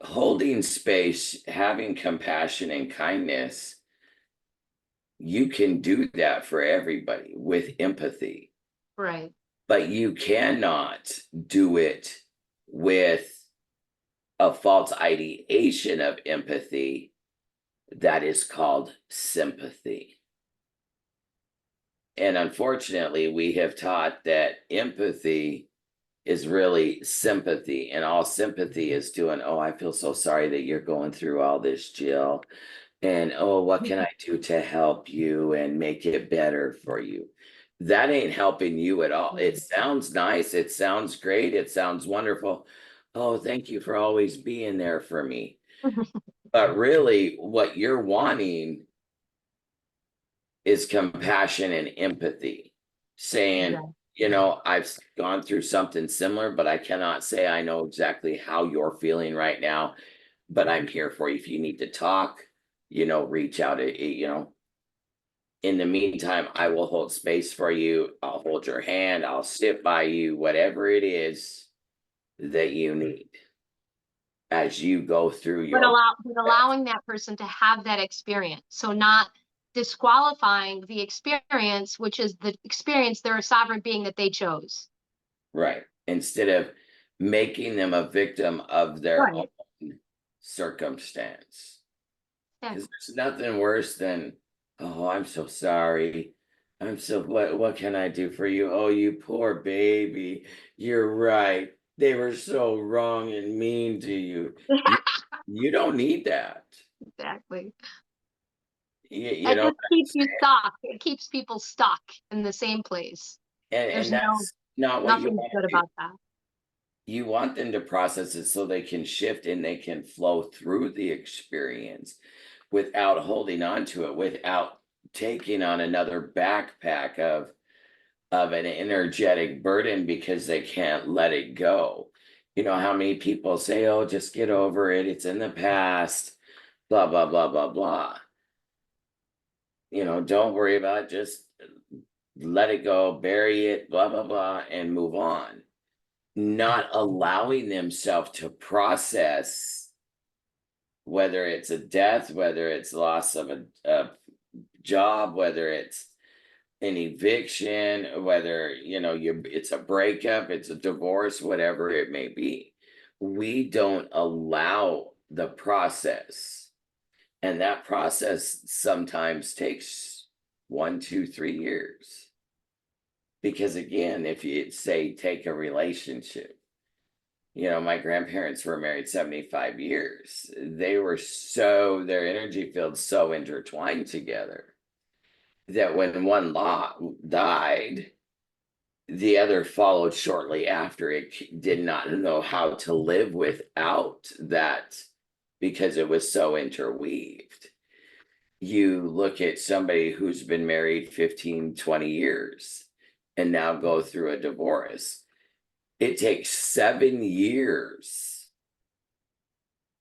Speaker 2: holding space, having compassion and kindness, you can do that for everybody with empathy,
Speaker 1: Right.
Speaker 2: but you cannot do it with a false ideation of empathy that is called sympathy. And unfortunately, we have taught that empathy is really sympathy, and all sympathy is doing, oh, I feel so sorry that you're going through all this, Jill. And oh, what can I do to help you and make it better for you? That ain't helping you at all. It sounds nice. It sounds great. It sounds wonderful. Oh, thank you for always being there for me. But really, what you're wanting is compassion and empathy, saying,
Speaker 1: Exactly.
Speaker 2: I've gone through something similar, but I cannot say I know exactly how you're feeling right now, but I'm here for you. If you need to talk, reach out, in the meantime, I will hold space for you. I'll hold your hand. I'll sit by you, whatever it is that you need as you go through
Speaker 1: But
Speaker 2: your process.
Speaker 1: allowing that person to have that experience. So not disqualifying the experience, which is the experience they're a sovereign being that they chose.
Speaker 2: Right. Instead of making them a victim of their
Speaker 1: Right.
Speaker 2: own circumstance.
Speaker 1: Yeah.
Speaker 2: Because there's nothing worse than, oh, I'm so sorry. What can I do for you? Oh, you poor baby. You're right. They were so wrong and mean to you. You don't need that.
Speaker 1: Exactly.
Speaker 2: You
Speaker 1: It
Speaker 2: know,
Speaker 1: just keeps you stuck. It keeps people stuck in the same place. There's
Speaker 2: and that's not what you
Speaker 1: nothing
Speaker 2: want
Speaker 1: good
Speaker 2: to do.
Speaker 1: about that.
Speaker 2: You want them to process it so they can shift and they can flow through the experience without holding on to it, without taking on another backpack of, of an energetic burden because they can't let it go. You know how many people say, oh, just get over it, it's in the past, blah, blah, blah, blah, blah. You know, don't worry about it, just let it go, bury it, blah, blah, blah, and move on. Not allowing themselves to process whether it's a death, whether it's loss of a job, whether it's an eviction, whether it's a breakup, it's a divorce, whatever it may be. We don't allow the process, and that process sometimes takes 1, 2, 3 years. Because again, if you say take a relationship, my grandparents were married 75 years. They were their energy fields so intertwined together that when one died, the other followed shortly after. It did not know how to live without that because it was so interweaved. You look at somebody who's been married 15, 20 years and now go through a divorce. It takes 7 years.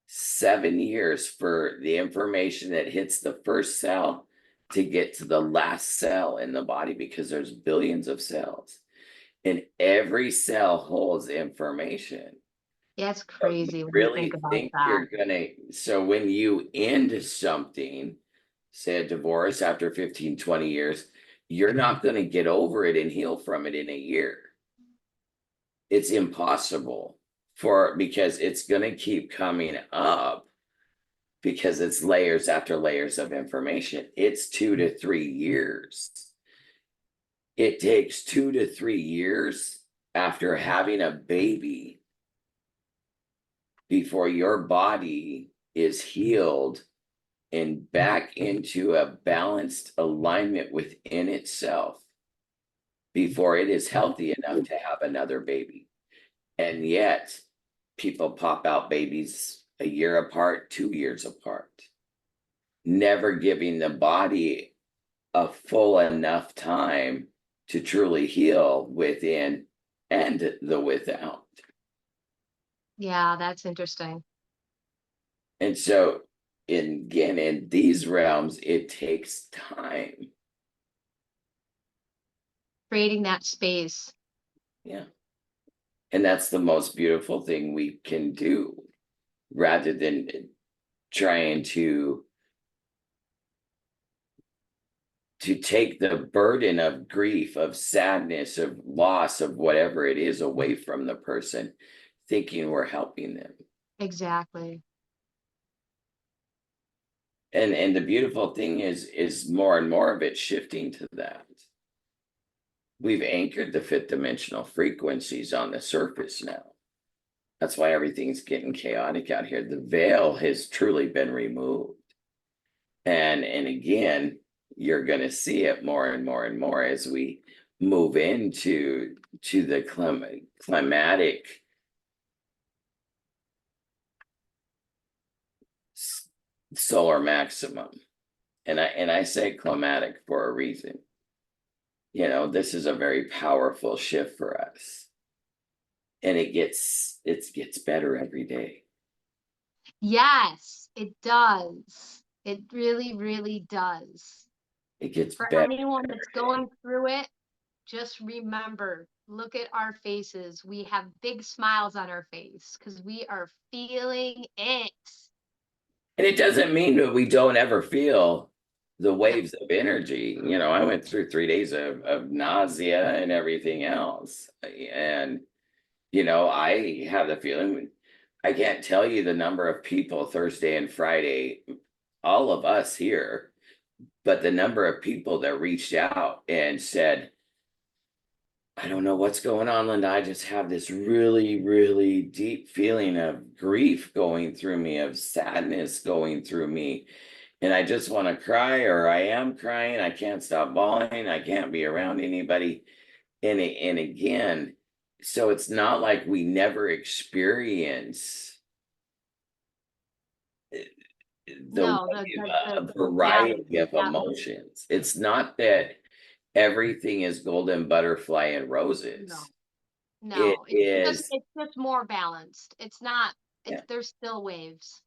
Speaker 2: 7 years for the information that hits the first cell to get to the last cell in the body, because there's billions of cells and every cell holds information.
Speaker 1: Yeah, it's crazy when you
Speaker 2: Really
Speaker 1: think about
Speaker 2: think
Speaker 1: that.
Speaker 2: so when you end something, say a divorce after 15, 20 years, you're not going to get over it and heal from it in a year. It's impossible because it's going to keep coming up, because it's layers after layers of information. It's 2 to 3 years. It takes 2 to 3 years after having a baby before your body is healed and back into a balanced alignment within itself, before it is healthy enough to have another baby. And yet people pop out babies a year apart, 2 years apart, never giving the body a full enough time to truly heal within and the without.
Speaker 1: Yeah, that's interesting.
Speaker 2: And so in these realms, it takes time.
Speaker 1: Creating that space.
Speaker 2: Yeah. And that's the most beautiful thing we can do, rather than trying to take the burden of grief, of sadness, of loss, of whatever it is away from the person, thinking we're helping them.
Speaker 1: Exactly.
Speaker 2: And the beautiful thing is more and more of it shifting to that. We've anchored the fifth dimensional frequencies on the surface now. That's why everything's getting chaotic out here. The veil has truly been removed. And again, you're going to see it more and more and more as we move into the climatic solar maximum. And I say climatic for a reason. This is a very powerful shift for us. And it gets better every day.
Speaker 1: Yes, it does. It really, really does.
Speaker 2: It gets
Speaker 1: For
Speaker 2: better.
Speaker 1: anyone that's going through it, just remember, look at our faces. We have big smiles on our face because we are feeling it.
Speaker 2: And it doesn't mean that we don't ever feel the waves of energy. I went through 3 days of nausea and everything else. And, I have the feeling, I can't tell you the number of people Thursday and Friday, all of us here, but the number of people that reached out and said, I don't know what's going on, Linda. I just have this really, really deep feeling of grief going through me, of sadness going through me. And I just want to cry, or I am crying. I can't stop bawling. I can't be around anybody. And again, so it's not like we never experience the
Speaker 1: No,
Speaker 2: variety of
Speaker 1: yeah,
Speaker 2: emotions. It's not that everything is golden butterfly and roses.
Speaker 1: No,
Speaker 2: It
Speaker 1: no,
Speaker 2: is,
Speaker 1: it's just more balanced. It's not,
Speaker 2: yeah,
Speaker 1: there's still waves.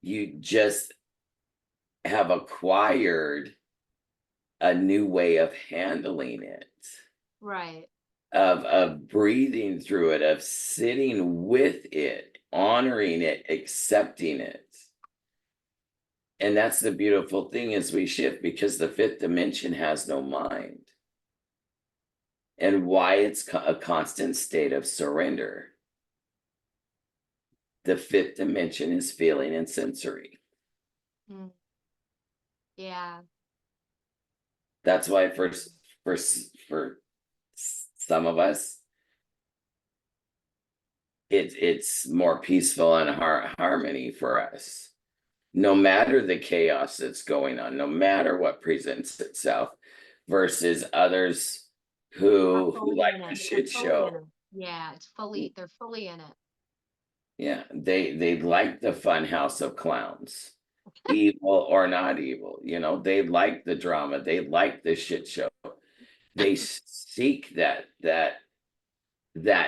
Speaker 2: you just have acquired a new way of handling it,
Speaker 1: Right.
Speaker 2: of breathing through it, of sitting with it, honoring it, accepting it. And that's the beautiful thing as we shift, because the fifth dimension has no mind. And why it's a constant state of surrender. The fifth dimension is feeling and sensory.
Speaker 1: Mm. Yeah.
Speaker 2: That's why for some of us, it's more peaceful and harmony for us. No matter the chaos that's going on, no matter what presents itself, versus others who like the shit show.
Speaker 1: Yeah, they're fully in it.
Speaker 2: Yeah, they like the fun house of clowns, evil or not evil. You know, they like the drama, they like the shit show. They seek that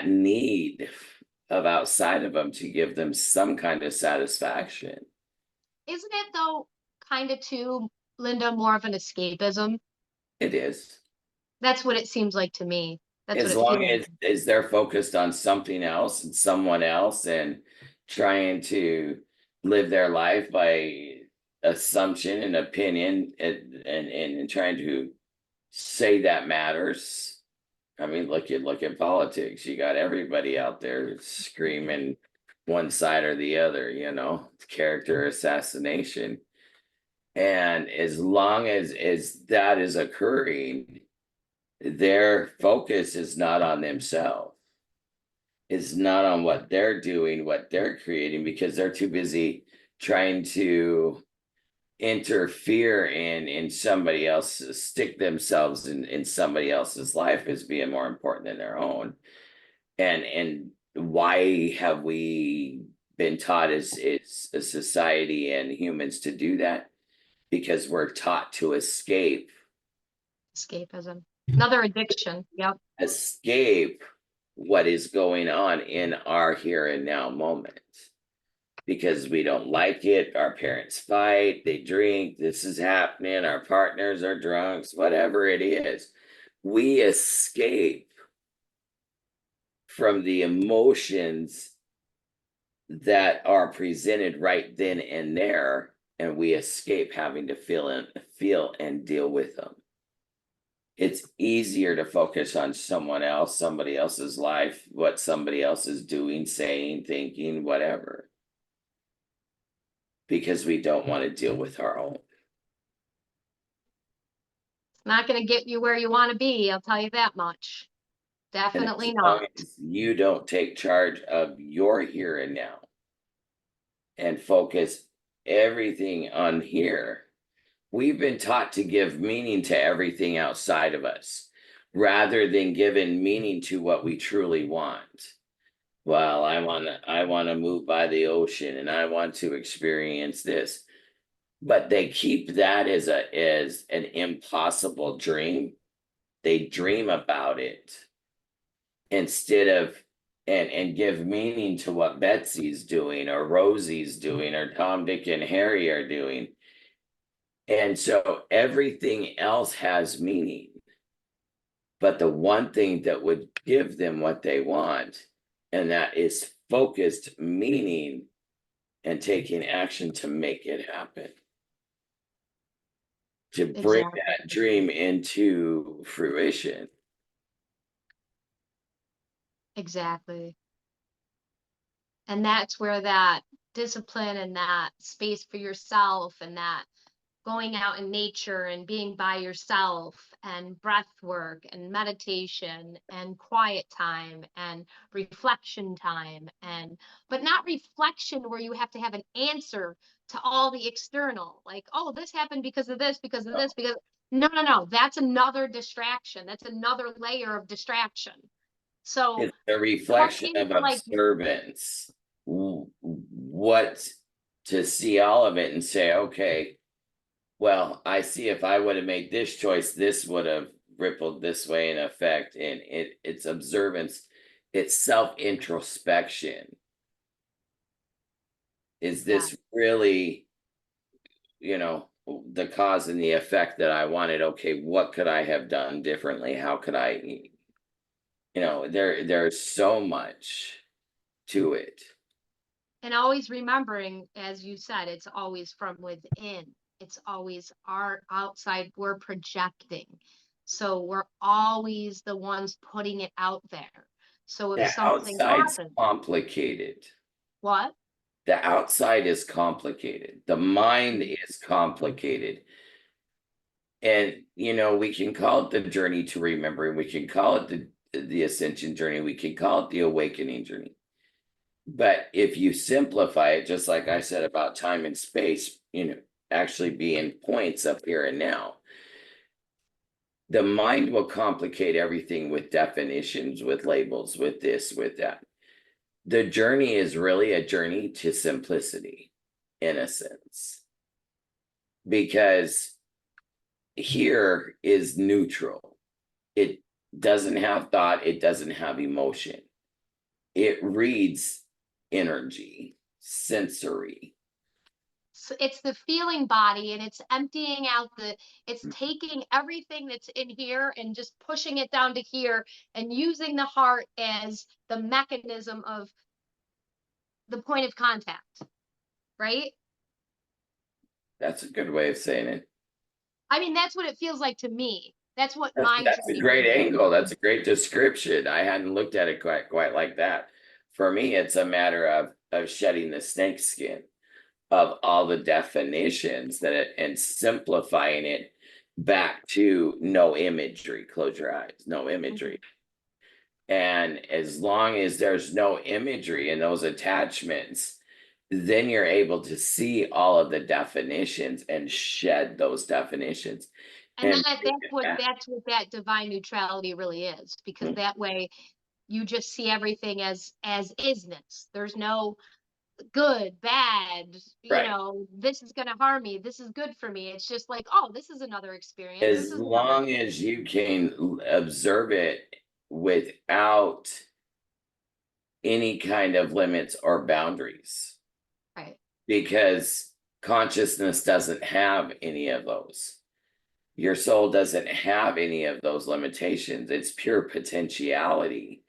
Speaker 2: need of outside of them to give them some kind of satisfaction.
Speaker 1: Isn't it though, kind of too, Linda, more of an escapism?
Speaker 2: It is.
Speaker 1: That's what it seems like to me. That's what
Speaker 2: As
Speaker 1: it
Speaker 2: long
Speaker 1: feels.
Speaker 2: as they're focused on something else and someone else and trying to live their life by assumption and opinion and trying to say that matters. I mean, look at politics. You got everybody out there screaming one side or the other, you know, character assassination. And as long as that is occurring, their focus is not on themselves. It's not on what they're doing, what they're creating, because they're too busy trying to interfere in somebody else's, stick themselves in somebody else's life as being more important than their own. And why have we been taught as a society and humans to do that? Because we're taught to
Speaker 1: Escapism. Another addiction. Yep.
Speaker 2: escape what is going on in our here and now moment, because we don't like it. Our parents fight, they drink, this is happening, our partners are drunks, whatever it is. We escape from the emotions that are presented right then and there, and we escape having to feel and deal with them. It's easier to focus on someone else, somebody else's life, what somebody else is doing, saying, thinking, whatever, because we don't want to deal with our own.
Speaker 1: It's not going to get you where you want to be. I'll tell you that much. Definitely
Speaker 2: And as
Speaker 1: not.
Speaker 2: long as you don't take charge of your here and now and focus everything on here, we've been taught to give meaning to everything outside of us rather than giving meaning to what we truly want. Well, I want to move by the ocean and I want to experience this. But they keep that as an impossible dream. They dream about it instead of and give meaning to what Betsy's doing or Rosie's doing or Tom, Dick, and Harry are doing. And so everything else has meaning. But the one thing that would give them what they want, and that is focused meaning and taking action to make it happen. To bring
Speaker 1: Exactly.
Speaker 2: that dream into fruition.
Speaker 1: Exactly. And that's where that discipline and that space for yourself and that going out in nature and being by yourself and breath work and meditation and quiet time and reflection time, and but not reflection where you have to have an answer to all the external, like, oh, this happened because of this, because of this, because no, that's another distraction. That's another layer of distraction. So
Speaker 2: It's a
Speaker 1: come
Speaker 2: reflection of
Speaker 1: into like,
Speaker 2: observance. What to see all of it and say, okay, well, I see if I would have made this choice, this would have rippled this way in effect, and it's observance, it's self-introspection. Is
Speaker 1: Yeah.
Speaker 2: this really, the cause and the effect that I wanted? Okay, what could I have done differently? How could I, there's so much to it.
Speaker 1: And always remembering, as you said, it's always from within. It's always our outside, we're projecting. So we're always the ones putting it out there. So if
Speaker 2: The
Speaker 1: something
Speaker 2: outside's
Speaker 1: happens,
Speaker 2: complicated.
Speaker 1: what?
Speaker 2: The outside is complicated. The mind is complicated. And, we can call it the journey to remembering. We can call it the ascension journey. We can call it the awakening journey. But if you simplify it, just like I said about time and space, actually being points up here and now, the mind will complicate everything with definitions, with labels, with this, with that. The journey is really a journey to simplicity, in a sense, because here is neutral. It doesn't have thought, it doesn't have emotion. It reads energy, sensory.
Speaker 1: So it's the feeling body, and it's emptying out it's taking everything that's in here and just pushing it down to here, and using the heart as the mechanism of the point of contact, right?
Speaker 2: That's a good way of saying it.
Speaker 1: I mean, that's what it feels like to me. That's what
Speaker 2: That's a great angle. That's a great description. I hadn't looked at it quite like that. For me, it's a matter of shedding the snake skin of all the definitions and simplifying it back to no imagery. Close your eyes, no imagery. And as long as there's no imagery in those attachments, then you're able to see all of the definitions and shed those definitions.
Speaker 1: And that's what that divine neutrality really is, because that way you just see everything as isness. There's no good, bad, this is going to harm me, this is good for me. It's just like, oh, this is another experience.
Speaker 2: As long as you can observe it without any kind of limits or boundaries.
Speaker 1: Right.
Speaker 2: Because consciousness doesn't have any of those. Your soul doesn't have any of those limitations. It's pure potentiality.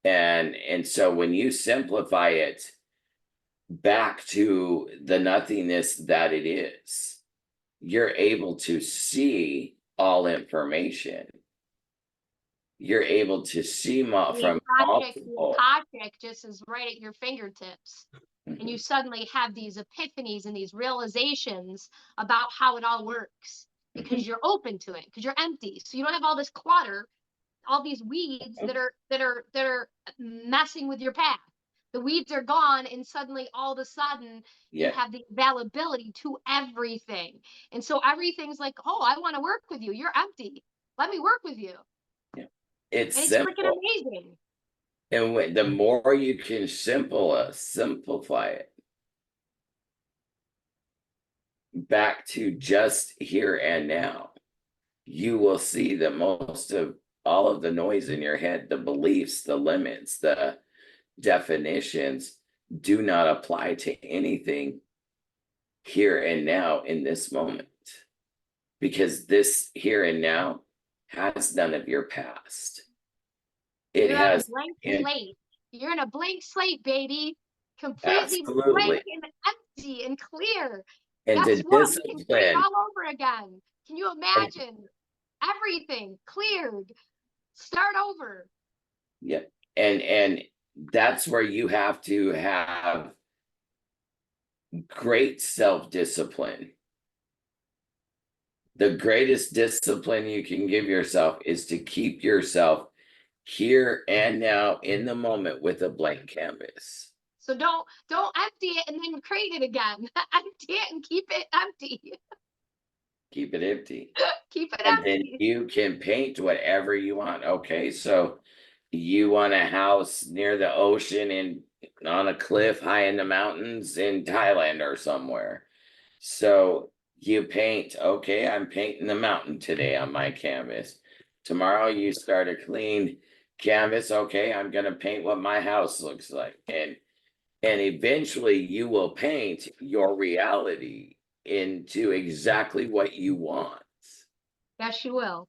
Speaker 2: And so when you simplify it back to the nothingness that it is, you're able to see all information. You're able to see from multiple.
Speaker 1: Akashic just is right at your fingertips. And you suddenly have these epiphanies and these realizations about how it all works, because you're open to it, because you're empty. So you don't have all this clutter, all these weeds that are messing with your path. The weeds are gone, and suddenly all of a sudden you have the availability to everything. And so everything's like, oh, I want to work with you. You're empty. Let me work with you.
Speaker 2: Yeah. It's
Speaker 1: freaking amazing.
Speaker 2: And the more you can simplify it back to just here and now, you will see that most of all of the noise in your head, the beliefs, the limits, the definitions do not apply to anything here and now in this moment, because this here and now has none of your past.
Speaker 1: You're on a blank slate. You're in a blank slate, baby. Completely blank and empty and clear.
Speaker 2: And
Speaker 1: guess what? We can start all over again. Can you imagine? Everything cleared. Start over.
Speaker 2: Yeah. And that's where you have to have great self-discipline. The greatest discipline you can give yourself is to keep yourself here and now in the moment with a blank canvas.
Speaker 1: So don't empty it and then create it again. Empty it and keep it empty.
Speaker 2: Keep it empty.
Speaker 1: Keep it
Speaker 2: empty.
Speaker 1: And
Speaker 2: then you can paint whatever you want. Okay, so you want a house near the ocean and on a cliff high in the mountains in Thailand or somewhere. So you paint, okay, I'm painting the mountain today on my canvas. Tomorrow you start a clean canvas. Okay, I'm gonna paint what my house looks like. And eventually you will paint your reality into exactly what you want.
Speaker 1: Yes, you will.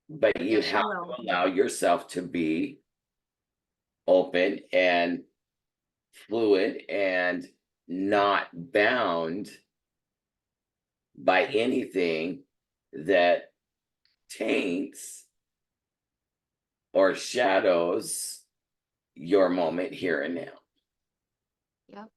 Speaker 2: But you
Speaker 1: Yes, you
Speaker 2: have
Speaker 1: will.
Speaker 2: to allow yourself to be open and fluid and not bound by anything that taints or shadows your moment here and now.
Speaker 1: Yep.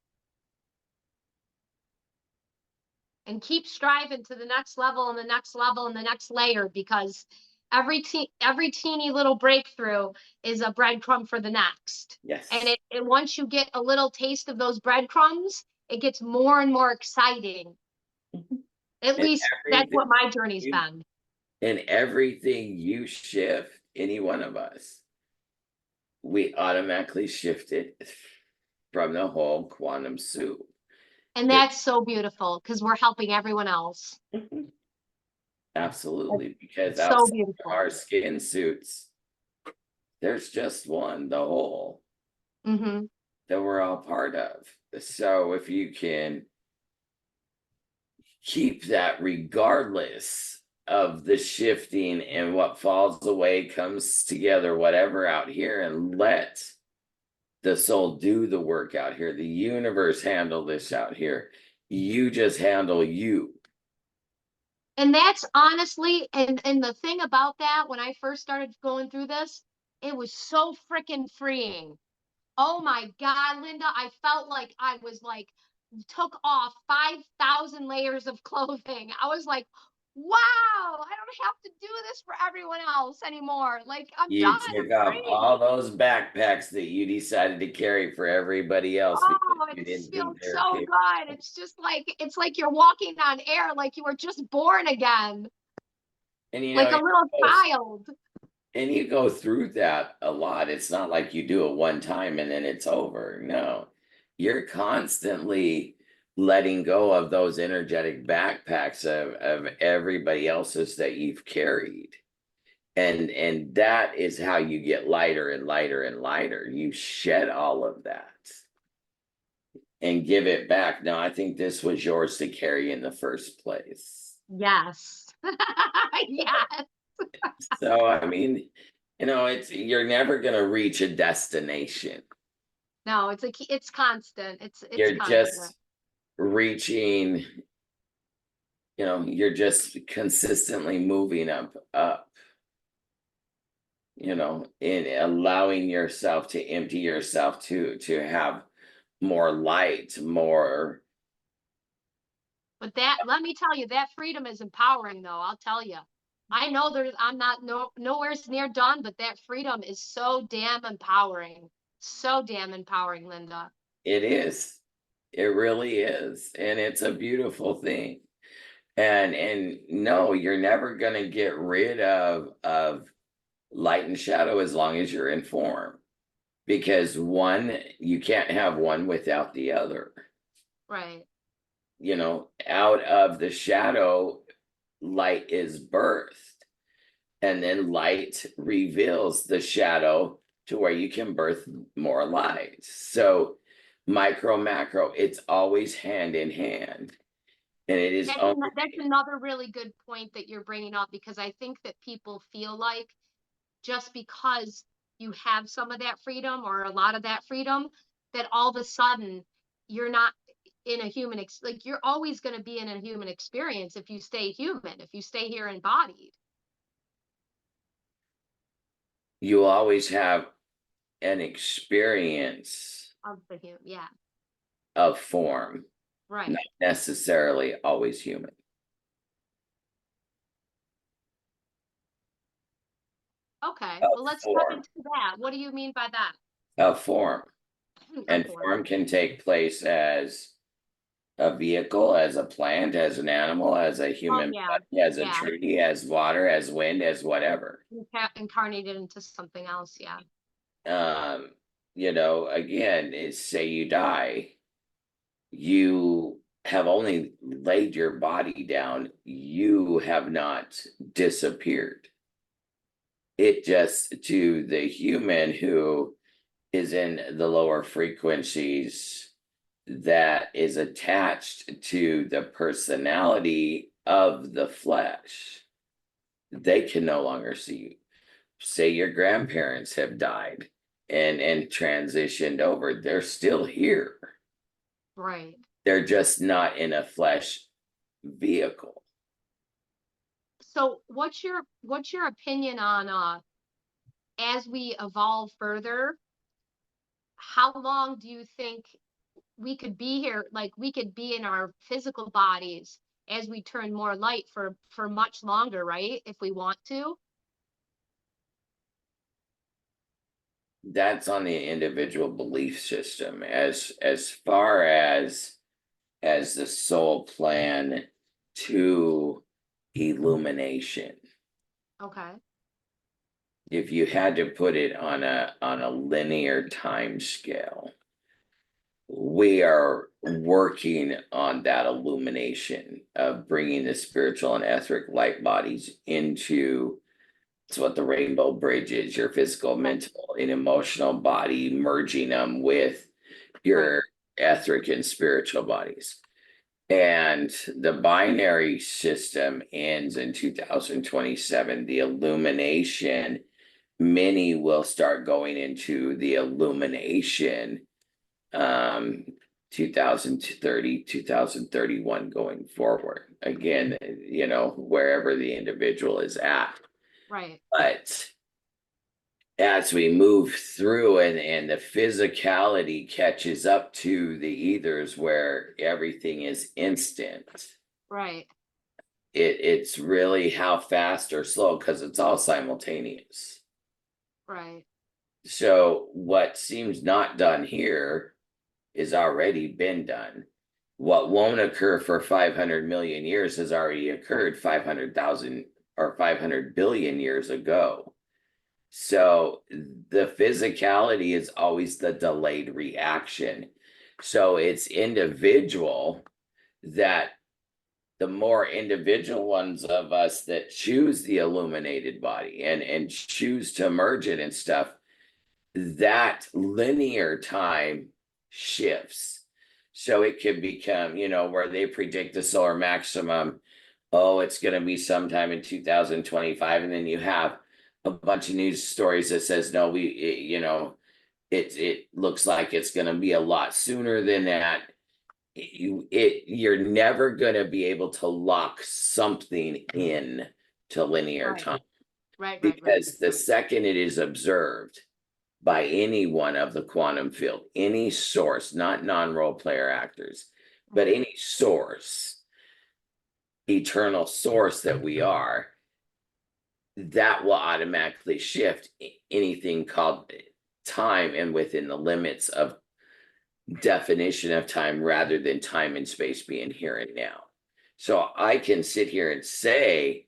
Speaker 1: And keep striving to the next level and the next level and the next layer, because every teeny little breakthrough is a breadcrumb for the next.
Speaker 2: Yes.
Speaker 1: And it once you get a little taste of those breadcrumbs, it gets more and more exciting. At
Speaker 2: And
Speaker 1: least that's what my journey's been.
Speaker 2: And everything you shift, any one of us, we automatically shifted from the whole quantum soup.
Speaker 1: And that's so beautiful because we're helping everyone else.
Speaker 2: Absolutely, because
Speaker 1: So
Speaker 2: outside
Speaker 1: beautiful.
Speaker 2: our skin suits, there's just one, the whole,
Speaker 1: Mm-hmm.
Speaker 2: that we're all part of. So if you can keep that regardless of the shifting and what falls away comes together, whatever out here, and let the soul do the work out here, the universe handle this out here, you just handle you.
Speaker 1: And that's honestly, and the thing about that, when I first started going through this, it was so freaking freeing. Oh my God, Linda, I felt like I was like, took off 5,000 layers of clothing. I was like, wow, I don't have to do this for everyone else anymore. Like, I'm
Speaker 2: You
Speaker 1: done, I'm
Speaker 2: took off
Speaker 1: free.
Speaker 2: all those backpacks that you decided to carry for everybody else because
Speaker 1: Oh,
Speaker 2: you
Speaker 1: it
Speaker 2: didn't
Speaker 1: feels
Speaker 2: think they were
Speaker 1: so
Speaker 2: capable.
Speaker 1: good. It's just like, it's like you're walking on air, like you were just born again,
Speaker 2: And you
Speaker 1: like
Speaker 2: know,
Speaker 1: a little child.
Speaker 2: and you go through that a lot. It's not like you do it one time and then it's over. No, you're constantly letting go of those energetic backpacks of everybody else's that you've carried. And that is how you get lighter and lighter and lighter. You shed all of that and give it back. No, I think this was yours to carry in the first place.
Speaker 1: Yes. Yes.
Speaker 2: So I mean, it's you're never gonna reach a destination.
Speaker 1: No, it's constant. It's
Speaker 2: You're
Speaker 1: constant.
Speaker 2: just reaching, you're just consistently moving up, in allowing yourself to empty yourself to have more light, more.
Speaker 1: But that, let me tell you, that freedom is empowering though. I'll tell you. I know I'm not nowhere near done, but that freedom is so damn empowering. So damn empowering, Linda.
Speaker 2: It is. It really is. And it's a beautiful thing. And no, you're never gonna get rid of light and shadow as long as you're in form. Because one, you can't have one without the other.
Speaker 1: Right.
Speaker 2: Out of the shadow, light is birthed. And then light reveals the shadow to where you can birth more light. So micro, macro, it's always hand in hand. And it is only.
Speaker 1: That's another really good point that you're bringing up, because I think that people feel like just because you have some of that freedom or a lot of that freedom, that all of a sudden you're not in a human like you're always going to be in a human experience if you stay human, if you stay here embodied.
Speaker 2: You always have an experience
Speaker 1: Of the human, yeah,
Speaker 2: of form,
Speaker 1: right.
Speaker 2: not necessarily always human.
Speaker 1: Okay,
Speaker 2: Of
Speaker 1: well, let's cut
Speaker 2: form,
Speaker 1: into that. What do you mean by that?
Speaker 2: of form.
Speaker 1: Of
Speaker 2: And
Speaker 1: form.
Speaker 2: form can take place as a vehicle, as a plant, as an animal, as a human
Speaker 1: Yeah,
Speaker 2: body, as a
Speaker 1: yeah.
Speaker 2: tree, as water, as wind, as whatever.
Speaker 1: Incarnated into something else, yeah.
Speaker 2: Um, again, say you die, you have only laid your body down, you have not disappeared. It just, to the human who is in the lower frequencies, that is attached to the personality of the flesh, they can no longer see you. Say your grandparents have died and transitioned over, they're still here.
Speaker 1: Right.
Speaker 2: They're just not in a flesh vehicle.
Speaker 1: So what's your opinion on as we evolve further, how long do you think we could be here, like we could be in our physical bodies as we turn more light for much longer, right? If we want to.
Speaker 2: That's on the individual belief system. As far as the soul plan to illumination,
Speaker 1: Okay.
Speaker 2: if you had to put it on a linear time scale, we are working on that illumination of bringing the spiritual and etheric light bodies into, it's what the rainbow bridge is, your physical, mental, and emotional body, merging them with your etheric and spiritual bodies. And the binary system ends in 2027. The illumination, many will start going into the illumination 2030, 2031 going forward. Again, wherever the individual is at.
Speaker 1: Right.
Speaker 2: But as we move through and the physicality catches up to the ethers where everything is instant,
Speaker 1: Right.
Speaker 2: it's really how fast or slow, because it's all simultaneous.
Speaker 1: Right.
Speaker 2: So what seems not done here is already been done. What won't occur for 500 million years has already occurred 500,000 or 500 billion years ago. So the physicality is always the delayed reaction. So it's individual, that the more individual ones of us that choose the illuminated body and choose to merge it and stuff, that linear time shifts. So it can become, where they predict the solar maximum, it's going to be sometime in 2025. And then you have a bunch of news stories that says, no, it looks like it's going to be a lot sooner than that. You're never going to be able to lock something in to linear time.
Speaker 1: Right.
Speaker 2: Because the second it is observed by anyone of the quantum field, any source, not non-role player actors, but any source, eternal source that we are, that will automatically shift anything called time and within the limits of definition of time, rather than time and space being here and now. So I can sit here and say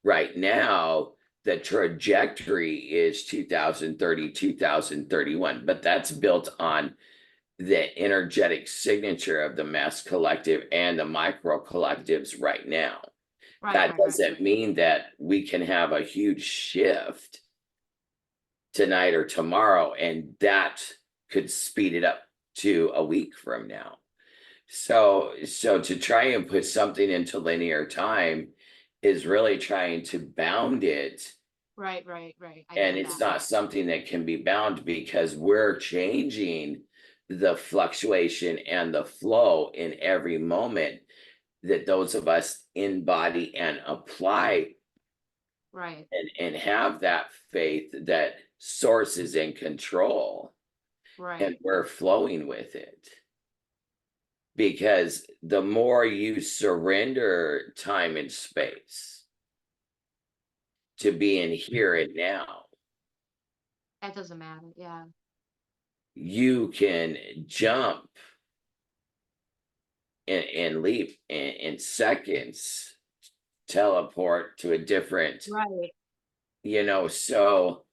Speaker 2: right now the trajectory is 2030, 2031, but that's built on the energetic signature of the mass collective and the micro collectives right now. That doesn't mean that we can have a huge shift tonight or tomorrow, and that could speed it up to a week from now. So to try and put something into linear time is really trying to bound it.
Speaker 1: Right.
Speaker 2: And it's not something that can be bound, because we're changing the fluctuation and the flow in every moment that those of us embody and apply.
Speaker 1: Right.
Speaker 2: And have that faith that source is in control.
Speaker 1: Right.
Speaker 2: And we're flowing with it. Because the more you surrender time and space to being here and now,
Speaker 1: That doesn't matter. Yeah.
Speaker 2: you can jump and leap in seconds, teleport to a different, so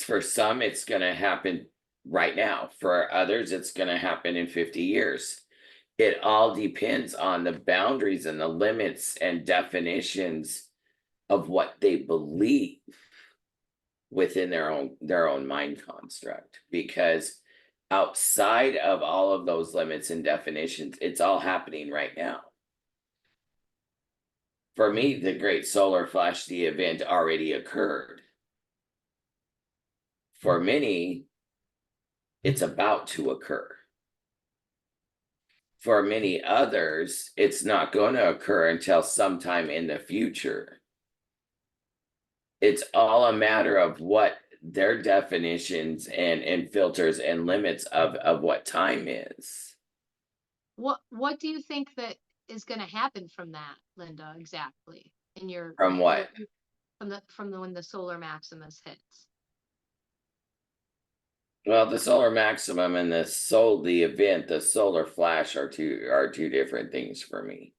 Speaker 2: for some it's going to happen right now. For others, it's going to happen in 50 years. It all depends on the boundaries and the limits and definitions of what they believe. within their own mind construct, because outside of all of those limits and definitions, it's all happening right now. For me, the great solar flash, the event already occurred. For many, it's about to occur. For many others, it's not going to occur until sometime in the future. It's all a matter of what their definitions and filters and limits of what time is.
Speaker 1: What do you think that is going to happen from that, Linda, exactly? In your
Speaker 2: From what?
Speaker 1: From the when the solar maximus hits.
Speaker 2: Well, the solar maximum and the event, the solar flash are two different things for me.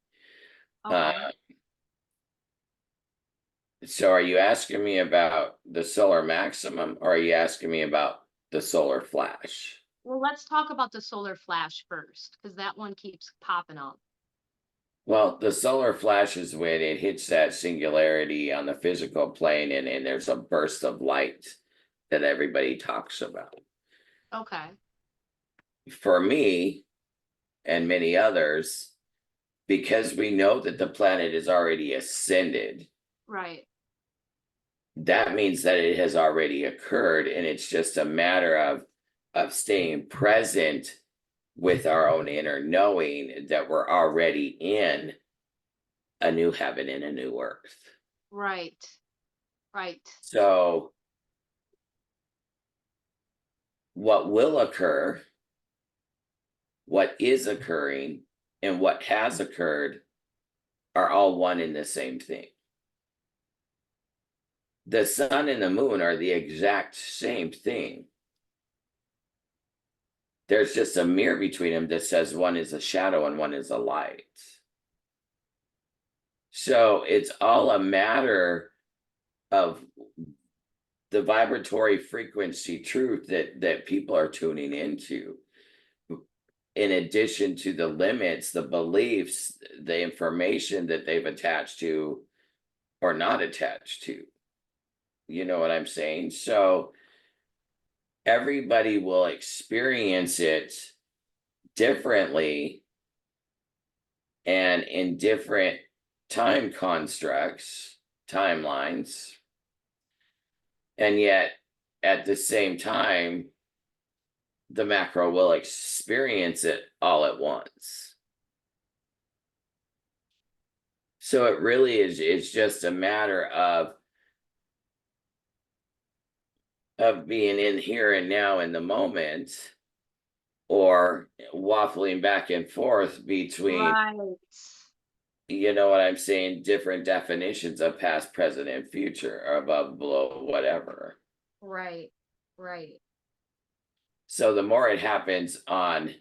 Speaker 1: Okay.
Speaker 2: So are you asking me about the solar maximum, or are you asking me about the solar flash?
Speaker 1: Well, let's talk about the solar flash first, because that one keeps popping up.
Speaker 2: Well, the solar flash is when it hits that singularity on the physical plane, and there's a burst of light that everybody talks about.
Speaker 1: Okay.
Speaker 2: For me and many others, because we know that the planet is already ascended,
Speaker 1: Right.
Speaker 2: that means that it has already occurred, and it's just a matter of staying present with our own inner knowing that we're already in a new heaven and a new earth.
Speaker 1: Right. Right.
Speaker 2: So what will occur, what is occurring, and what has occurred are all one and the same thing. The sun and the moon are the exact same thing. There's just a mirror between them that says one is a shadow and one is a light. So it's all a matter of the vibratory frequency truth that people are tuning into, in addition to the limits, the beliefs, the information that they've attached to or not attached to. You know what I'm saying? So everybody will experience it differently and in different time constructs, timelines. And yet, at the same time, the macro will experience it all at once. So it really is, it's just a matter of being in here and now in the moment, or waffling back and forth between,
Speaker 1: Right.
Speaker 2: you know what I'm saying, different definitions of past, present, and future, or above, below, whatever.
Speaker 1: Right. Right.
Speaker 2: So the more it happens on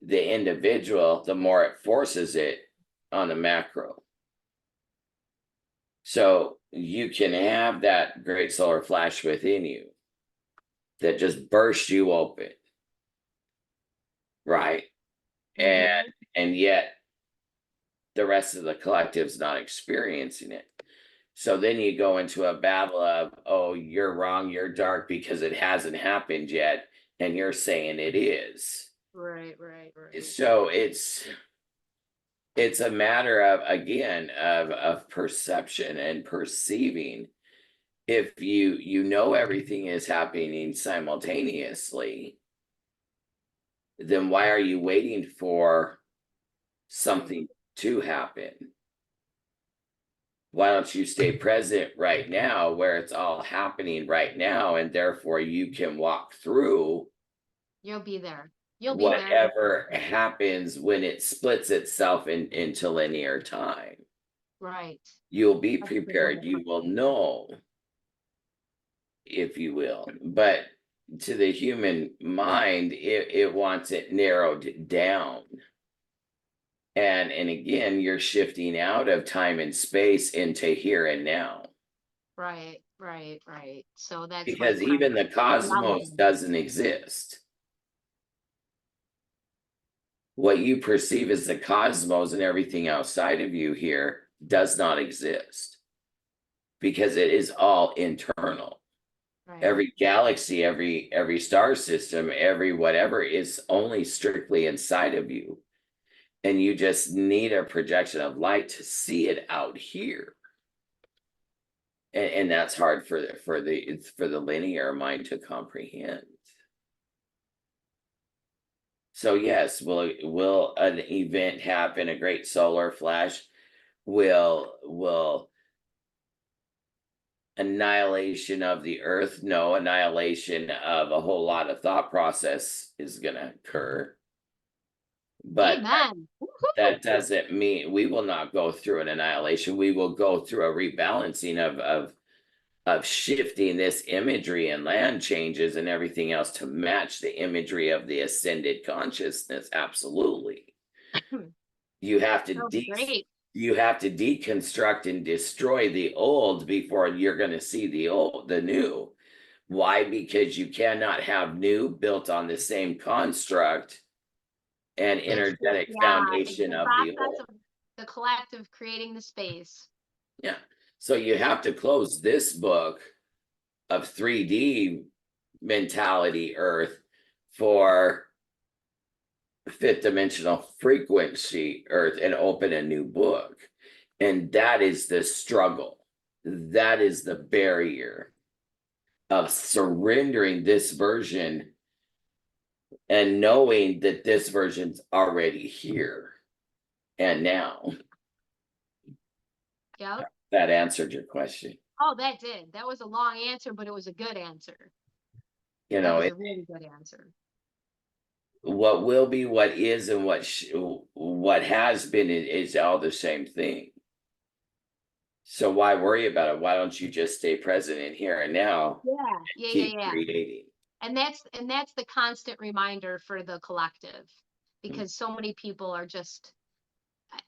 Speaker 2: the individual, the more it forces it on the macro. So you can have that great solar flash within you that just bursts you open, right?
Speaker 1: Mhm.
Speaker 2: And yet the rest of the collective's not experiencing it. So then you go into a battle of, oh, you're wrong, you're dark because it hasn't happened yet, and you're saying it is.
Speaker 1: Right. Right. Right.
Speaker 2: So it's a matter of, again, of perception and perceiving. If you know everything is happening simultaneously, then why are you waiting for something to happen? Why don't you stay present right now, where it's all happening right now, and therefore you can walk through
Speaker 1: You'll be there. You'll be there.
Speaker 2: whatever happens when it splits itself into linear time.
Speaker 1: Right.
Speaker 2: You'll be
Speaker 1: That's a good
Speaker 2: prepared,
Speaker 1: one.
Speaker 2: you will know, if you will. But to the human mind, it wants it narrowed down. And again, you're shifting out of time and space into here and now.
Speaker 1: Right. Right. Right. So that's
Speaker 2: Because
Speaker 1: like
Speaker 2: even the cosmos
Speaker 1: relevant.
Speaker 2: doesn't exist. What you perceive as the cosmos and everything outside of you here does not exist, because it is all internal. Every galaxy, every star system, every whatever is only strictly inside of you. And you just need a projection of light to see it out here. And that's hard for the linear mind to comprehend. So yes, will an event happen, a great solar flash? Will annihilation of the earth? No, annihilation of a whole lot of thought process is gonna occur. But
Speaker 1: Amen.
Speaker 2: that doesn't mean we will not go through an annihilation. We will go through a rebalancing of shifting this imagery and land changes and everything else to match the imagery of the ascended consciousness. Absolutely. You have to
Speaker 1: Great.
Speaker 2: you have to deconstruct and destroy the old before you're going to see the new. Why? Because you cannot have new built on the same construct and energetic foundation of the old.
Speaker 1: Of the collective creating the space.
Speaker 2: Yeah. So you have to close this book of 3D mentality Earth for fifth dimensional frequency Earth and open a new book. And that is the struggle. That is the barrier of surrendering this version and knowing that this version's already here and now.
Speaker 1: Yep.
Speaker 2: That answered your question.
Speaker 1: Oh, that did. That was a long answer, but it was a good answer.
Speaker 2: You know,
Speaker 1: it was a really good answer.
Speaker 2: What will be, what is, and what has been is all the same thing. So why worry about it? Why don't you just stay present in here and now? Keep creating.
Speaker 1: And that's the constant reminder for the collective, because so many people are just,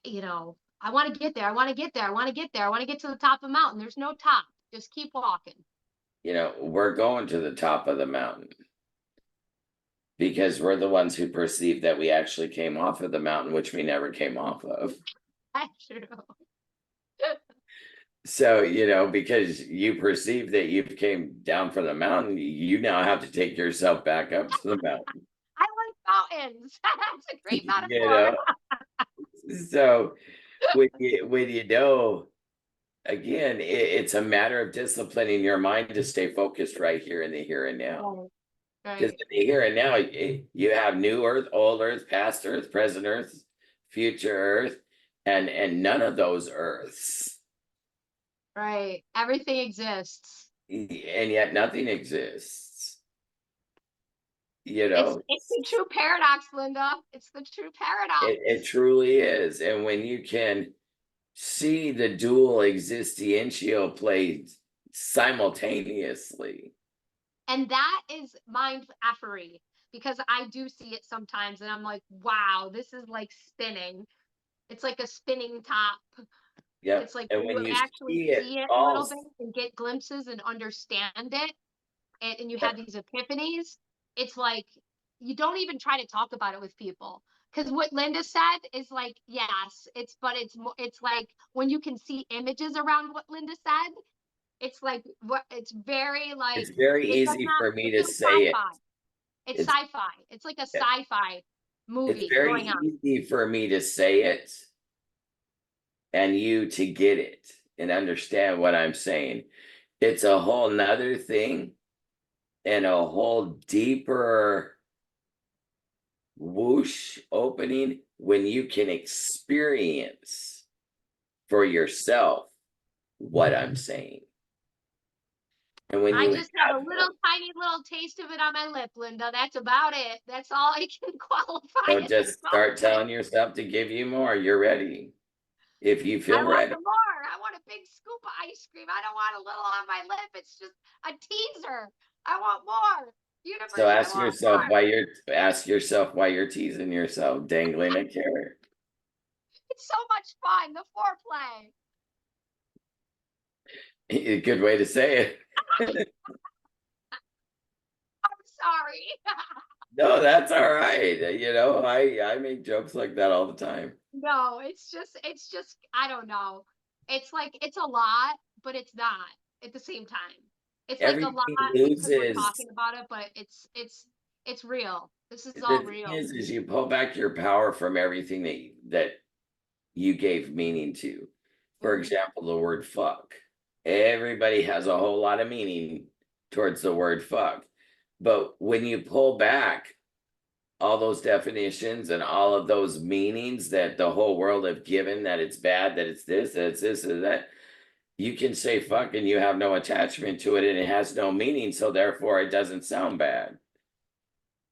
Speaker 1: I want to get there. I want to get there. I want to get there. I want to get to the top of the mountain. There's no top. Just keep walking.
Speaker 2: We're going to the top of the mountain because we're the ones who perceive that we actually came off of the mountain, which we never came off of.
Speaker 1: That's true.
Speaker 2: So, because you perceive that you came down from the mountain, you now have to take yourself back up to the mountain.
Speaker 1: I like mountains. That's a great metaphor.
Speaker 2: So when you again, it's a matter of disciplining your mind to stay focused right here in the here and now. Because in the here and now, you have new Earth, old Earth, past Earth, present Earth, future Earth, and none of those Earths.
Speaker 1: Right. Everything exists.
Speaker 2: And yet nothing exists.
Speaker 1: It's the true paradox, Linda. It's the true paradox.
Speaker 2: It truly is. And when you can see the dual existential play simultaneously.
Speaker 1: And that is mind effery, because I do see it sometimes and I'm like, wow, this is like spinning. It's like a spinning top.
Speaker 2: Yeah.
Speaker 1: It's like
Speaker 2: and when
Speaker 1: you
Speaker 2: you
Speaker 1: actually see it a little bit and get glimpses and understand it, and you have these epiphanies. It's like you don't even try to talk about it with people, because what Linda said is like, yes, it's like when you can see images around what Linda said, it's like it's very like,
Speaker 2: it's very easy for me to say it.
Speaker 1: It's sci-fi. It's like a sci-fi movie.
Speaker 2: It's very easy for me to say it and you to get it and understand what I'm saying. It's a whole nother thing and a whole deeper whoosh opening when you can experience for yourself what I'm saying. And when
Speaker 1: I just have a tiny little taste of it on my lip, Linda. That's about it. That's all I can qualify.
Speaker 2: So just start telling yourself to give you more. You're ready. If you feel ready.
Speaker 1: I want more. I want a big scoop of ice cream. I don't want a little on my lip. It's just a teaser. I want more. Universe,
Speaker 2: so ask yourself why you're teasing yourself, dangling a carrot.
Speaker 1: It's so much fun. The foreplay.
Speaker 2: A good way to say it.
Speaker 1: I'm sorry.
Speaker 2: No, that's all right. I make jokes like that all the time.
Speaker 1: No, it's just, I don't know. It's like, it's a lot, but it's not at the same time. It's like a lot
Speaker 2: everything
Speaker 1: because we're
Speaker 2: loses.
Speaker 1: talking about it, but it's real. This is
Speaker 2: The
Speaker 1: all
Speaker 2: thing
Speaker 1: real.
Speaker 2: is you pull back your power from everything that you gave meaning to. For
Speaker 1: Mhm.
Speaker 2: example, the word fuck. Everybody has a whole lot of meaning towards the word fuck. But when you pull back all those definitions and all of those meanings that the whole world have given, that it's bad, that it's this, and that, you can say fuck and you have no attachment to it and it has no meaning. So therefore it doesn't sound bad.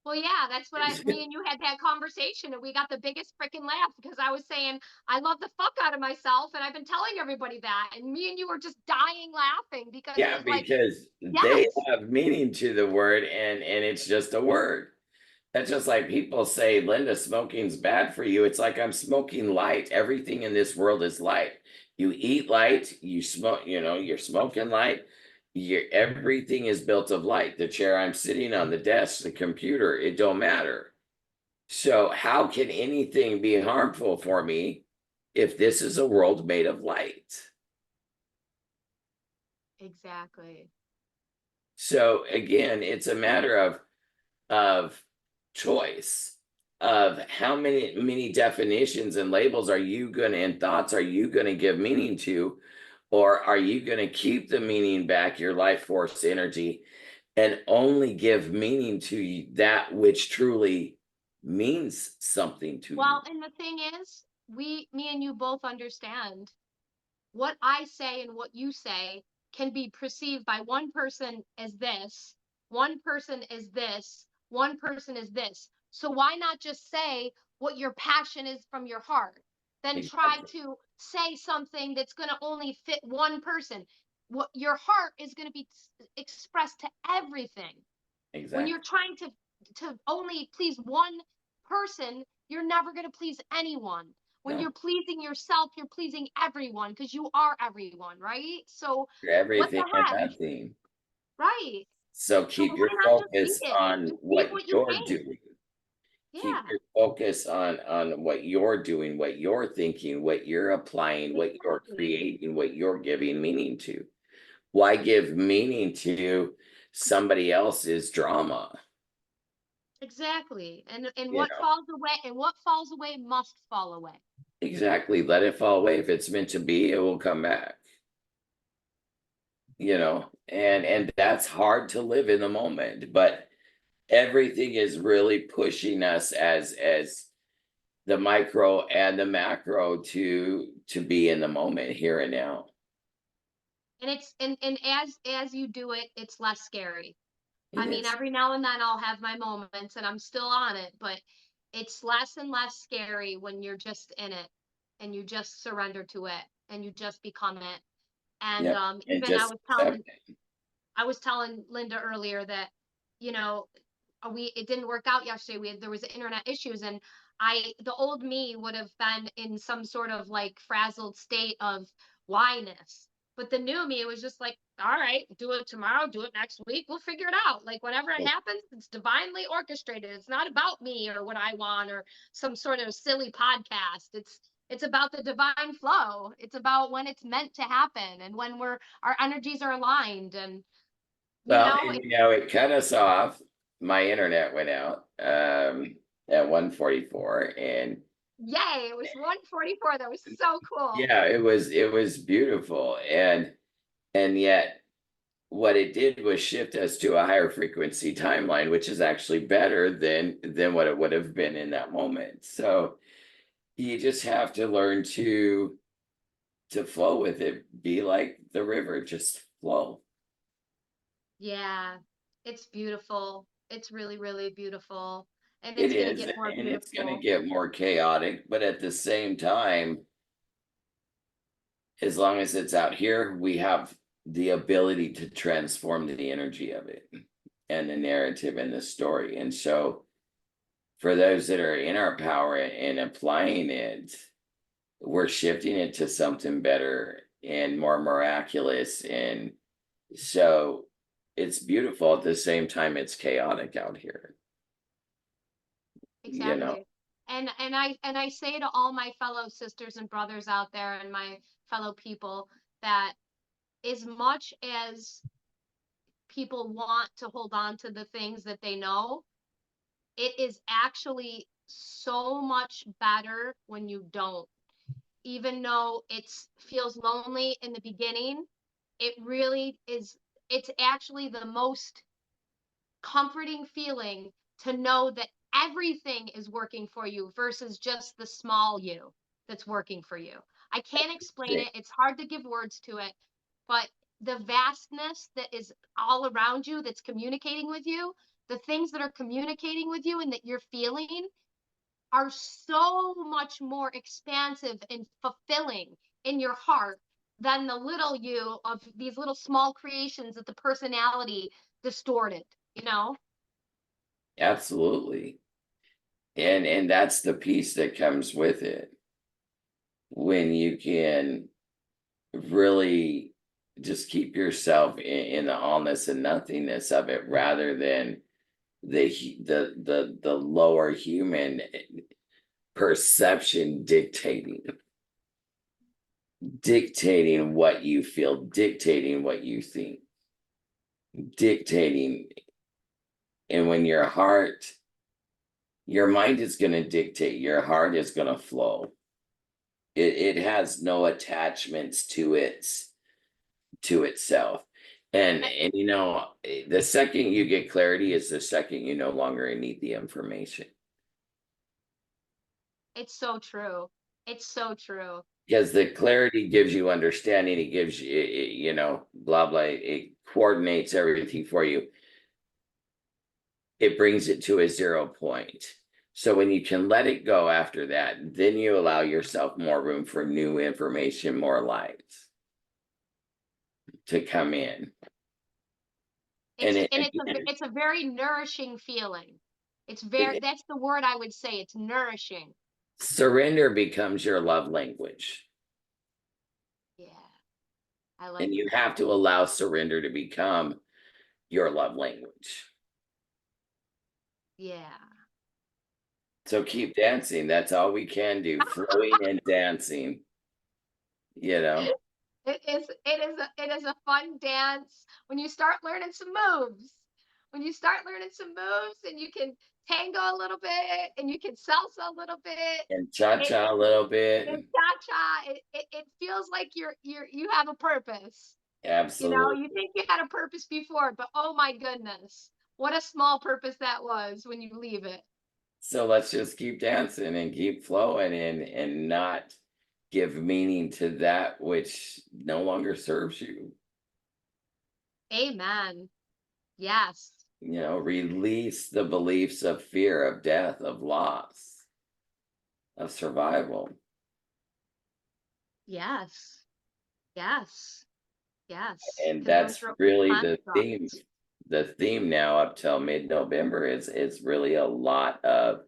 Speaker 1: Well, yeah, that's what me and you had that conversation, and we got the biggest freaking laugh because I was saying I love the fuck out of myself, and I've been telling everybody that, and me and you were just dying laughing because it
Speaker 2: Yeah,
Speaker 1: was like,
Speaker 2: because they
Speaker 1: yes,
Speaker 2: have meaning to the word and it's just a word. That's just like people say, Linda, smoking's bad for you. It's like I'm smoking light. Everything in this world is light. You eat light, you smoke, you're smoking light. Everything is built of light. The chair I'm sitting on, the desk, the computer, it don't matter. So how can anything be harmful for me if this is a world made of light?
Speaker 1: exactly.
Speaker 2: So again, it's a matter of choice, of how many definitions and labels are you gonna, and thoughts are you gonna give meaning to, or are you gonna keep the meaning back, your life force energy, and only give meaning to that which truly means something to you?
Speaker 1: Well, and the thing is, me and you both understand what I say and what you say can be perceived by one person as this, one person as this, one person as this. So why not just say what your passion is from your heart? Then try
Speaker 2: Exactly.
Speaker 1: to say something that's going to only fit one person. What your heart is going to be expressed to everything. When you're
Speaker 2: Exactly.
Speaker 1: trying to only please one person, you're never going to please anyone. When
Speaker 2: No,
Speaker 1: you're pleasing yourself, you're pleasing everyone because you are everyone, right? So
Speaker 2: you're
Speaker 1: what the
Speaker 2: everything and
Speaker 1: heck,
Speaker 2: nothing.
Speaker 1: right?
Speaker 2: So
Speaker 1: So
Speaker 2: keep
Speaker 1: why
Speaker 2: your
Speaker 1: not just be
Speaker 2: focus
Speaker 1: it?
Speaker 2: on
Speaker 1: Just be
Speaker 2: what
Speaker 1: what you
Speaker 2: you're
Speaker 1: think.
Speaker 2: doing. Keep
Speaker 1: Yeah,
Speaker 2: your focus on what you're doing, what you're thinking, what you're applying, what you're
Speaker 1: exactly.
Speaker 2: creating, what you're giving meaning to. Why give meaning to somebody else's drama?
Speaker 1: Exactly. And
Speaker 2: You
Speaker 1: what
Speaker 2: know,
Speaker 1: falls away and what falls away must fall away.
Speaker 2: exactly. Let it fall away. If it's meant to be, it will come back. And that's hard to live in the moment, but everything is really pushing us as the micro and the macro to be in the moment here and now.
Speaker 1: And and as you do it, it's less scary.
Speaker 2: It
Speaker 1: I mean,
Speaker 2: is.
Speaker 1: every now and then I'll have my moments and I'm still on it, but it's less and less scary when you're just in it and you just surrender to it and you just become it. And
Speaker 2: Yep. And
Speaker 1: even
Speaker 2: just accept it.
Speaker 1: I was telling Linda earlier that, you know, it didn't work out yesterday. There was internet issues, and the old me would have been in some sort of like frazzled state of whyness. But the new me was just like, all right, do it tomorrow, do it next week, we'll figure it out. Like whenever it happens, it's divinely orchestrated. It's not about me or what I want or some sort of silly podcast. It's about the divine flow. It's about when it's meant to happen and when our energies are aligned and you
Speaker 2: Well,
Speaker 1: know,
Speaker 2: and it cut us off. My internet went out at 1:44, and
Speaker 1: yay, it was 1:44. That was so cool.
Speaker 2: yeah, it was beautiful. And yet what it did was shift us to a higher frequency timeline, which is actually better than what it would have been in that moment. So you just have to learn to flow with it, be like the river, just flow.
Speaker 1: Yeah, it's beautiful. It's really, really beautiful. And
Speaker 2: It
Speaker 1: it's going to
Speaker 2: is,
Speaker 1: get more
Speaker 2: and it's going to
Speaker 1: beautiful.
Speaker 2: get more chaotic, but at the same time, as long as it's out here, we have the ability to transform the energy of it and the narrative and the story. And so for those that are in our power and applying it, we're shifting it to something better and more miraculous. And so it's beautiful. At the same time, it's chaotic out here, you know.
Speaker 1: Exactly. And I say to all my fellow sisters and brothers out there and my fellow people that as much as people want to hold on to the things that they know. It is actually so much better when you don't. Even though it feels lonely in the beginning, it really is. It's actually the most comforting feeling to know that everything is working for you versus just the small you that's working for you. I can't explain it. It's hard to give words to it, but the vastness that is all around you that's communicating with you, the things that are communicating with you and that you're feeling are so much more expansive and fulfilling in your heart than the little you of these little small creations that the personality distorted, you know?
Speaker 2: Absolutely. And that's the piece that comes with it. When you can really just keep yourself in the allness and nothingness of it, rather than the lower human perception dictating what you feel, dictating what you think, dictating. And when your mind is going to dictate, your heart is going to flow. It has no attachments to itself. And you know, the second you get clarity is the second you no longer need the information.
Speaker 1: It's so true. It's so true.
Speaker 2: Because the clarity gives you understanding, it gives you, you know, blah, blah, it coordinates everything for you. It brings it to a 0 point. So when you can let it go after that, then you allow yourself more room for new information, more lights to come in.
Speaker 1: It's a very nourishing feeling. That's the word I would say. It's nourishing.
Speaker 2: Surrender becomes your love language.
Speaker 1: Yeah. I like
Speaker 2: And you have to allow surrender to become your love language.
Speaker 1: Yeah.
Speaker 2: So keep dancing. That's all we can do. Flowing and dancing. You know.
Speaker 1: It is a fun dance when you start learning some moves. When you start learning some moves and you can tango a little bit and you can salsa a little bit
Speaker 2: And cha-cha a little bit.
Speaker 1: And cha-cha, it feels like you have a purpose.
Speaker 2: Absolutely.
Speaker 1: You know, you think you had a purpose before, but oh my goodness, what a small purpose that was when you leave it.
Speaker 2: So let's just keep dancing and keep flowing and not give meaning to that which no longer serves you.
Speaker 1: Amen. Yes.
Speaker 2: You know, release the beliefs of fear, of death, of loss, of survival.
Speaker 1: Yes. Yes. Yes.
Speaker 2: And that's really the theme.
Speaker 1: constructs.
Speaker 2: The theme now up till mid-November is really a lot of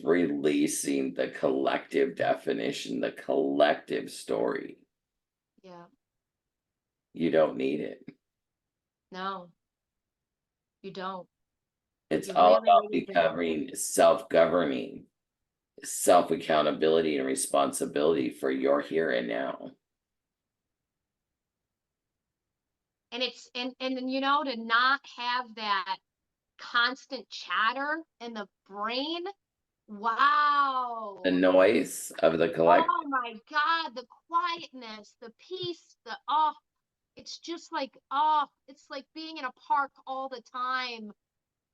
Speaker 2: releasing the collective definition, the collective story.
Speaker 1: Yeah.
Speaker 2: You don't need it.
Speaker 1: No, you don't.
Speaker 2: It's
Speaker 1: You
Speaker 2: all
Speaker 1: really,
Speaker 2: about
Speaker 1: really don't.
Speaker 2: becoming self-governing, self-accountability and responsibility for your here and now.
Speaker 1: And it's and you know, to not have that constant chatter in the brain. Wow.
Speaker 2: The noise of the collective.
Speaker 1: Oh my God, the quietness, the peace, it's just like, it's like being in a park all the time.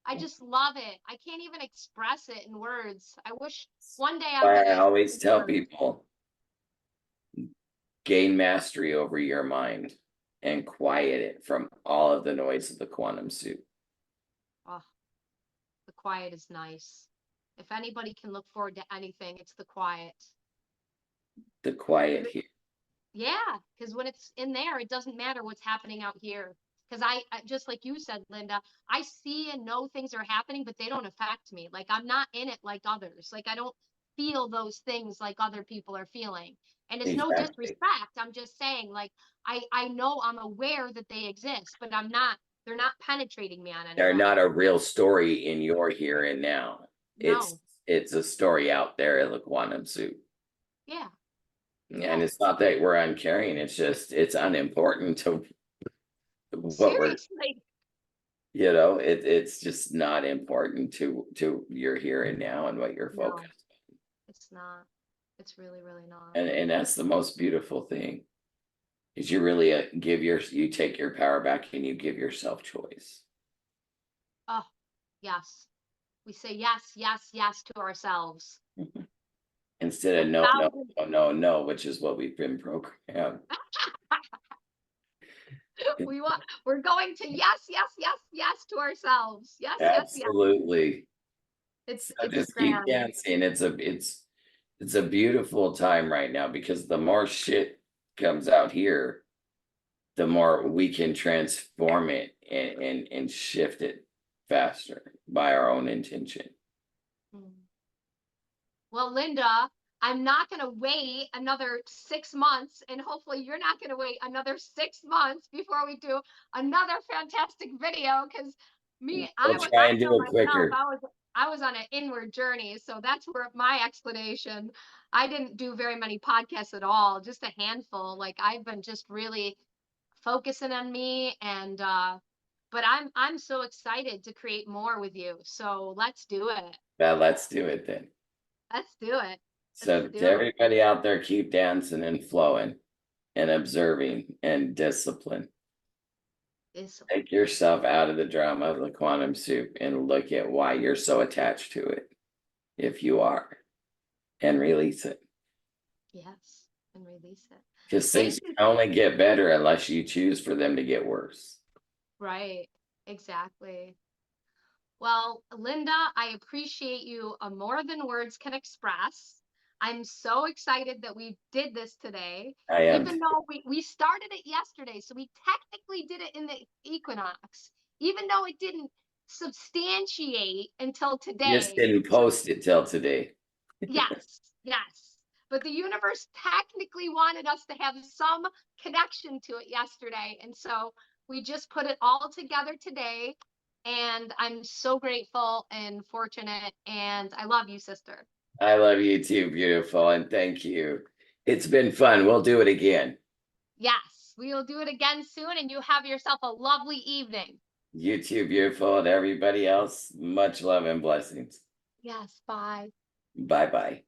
Speaker 1: I just love it. I can't even express it in words. I wish one day I
Speaker 2: Why
Speaker 1: would
Speaker 2: I
Speaker 1: have
Speaker 2: always tell
Speaker 1: words.
Speaker 2: people, gain mastery over your mind and quiet it from all of the noise of the quantum suit.
Speaker 1: Oh, the quiet is nice. If anybody can look forward to anything, it's the quiet.
Speaker 2: The quiet here.
Speaker 1: Yeah, because when it's in there, it doesn't matter what's happening out here. Because I just like you said, Linda, I see and know things are happening, but they don't affect me. Like I'm not in it like others. Like I don't feel those things like other people are feeling. And it's no
Speaker 2: Exactly.
Speaker 1: disrespect. I'm just saying, like, I know I'm aware that they exist, but they're not penetrating me on any
Speaker 2: They're
Speaker 1: level.
Speaker 2: not a real story in your here and now.
Speaker 1: No.
Speaker 2: It's a story out there in the quantum suit.
Speaker 1: Yeah.
Speaker 2: And it's not that we're uncaring, it's just it's unimportant to what we're,
Speaker 1: Seriously.
Speaker 2: you know, it's just not important to your here and now and what you're
Speaker 1: No,
Speaker 2: focused.
Speaker 1: it's not. It's really, really not.
Speaker 2: And that's the most beautiful thing. Is you really you take your power back and you give yourself choice.
Speaker 1: Oh, yes. We say yes, yes, yes to ourselves.
Speaker 2: Instead
Speaker 1: A
Speaker 2: of no, no,
Speaker 1: thousand.
Speaker 2: no, no, no, which is what we've been programmed.
Speaker 1: We're going to yes, yes, yes, yes to ourselves. Yes, yes, yes.
Speaker 2: Absolutely. So
Speaker 1: It's
Speaker 2: just keep
Speaker 1: grand.
Speaker 2: dancing. It's a beautiful time right now because the more shit comes out here, the more we can transform it and shift it faster by our own intention.
Speaker 1: Mm. Well, Linda, I'm not going to wait another 6 months, and hopefully you're not going to wait another 6 months before we do another fantastic video. Because
Speaker 2: We'll try
Speaker 1: I
Speaker 2: and
Speaker 1: know
Speaker 2: do it
Speaker 1: myself,
Speaker 2: quicker.
Speaker 1: I was on an inward journey, so that's where my explanation. I didn't do very many podcasts at all, just a handful. Like I've been just really focusing on me, and but I'm so excited to create more with you. So let's do it.
Speaker 2: Now let's do it then.
Speaker 1: Let's do it. Let's
Speaker 2: So to
Speaker 1: do it.
Speaker 2: everybody out there, keep dancing and flowing and observing and discipline.
Speaker 1: It's
Speaker 2: Take yourself out of the drama of the quantum soup and look at why you're so attached to it, if you are, and release it.
Speaker 1: yes, and release it.
Speaker 2: Because
Speaker 1: Thank
Speaker 2: things
Speaker 1: you.
Speaker 2: can only get better unless you choose for them to get worse.
Speaker 1: Right. Exactly. Well, Linda, I appreciate you more than words can express. I'm so excited that we did this today,
Speaker 2: I am
Speaker 1: even though we started it yesterday. So we technically did it in the equinox, even though it didn't substantiate until
Speaker 2: just
Speaker 1: today.
Speaker 2: didn't post it till today.
Speaker 1: Yes, yes. But the universe technically wanted us to have some connection to it yesterday. And so we just put it all together today. And I'm so grateful and fortunate. And I love you, sister.
Speaker 2: I love you too, beautiful, and thank you. It's been fun. We'll do it again.
Speaker 1: Yes, we will do it again soon. And you have yourself a lovely evening.
Speaker 2: You too, beautiful, and everybody else, much love and blessings.
Speaker 1: Yes, bye.
Speaker 2: Bye bye.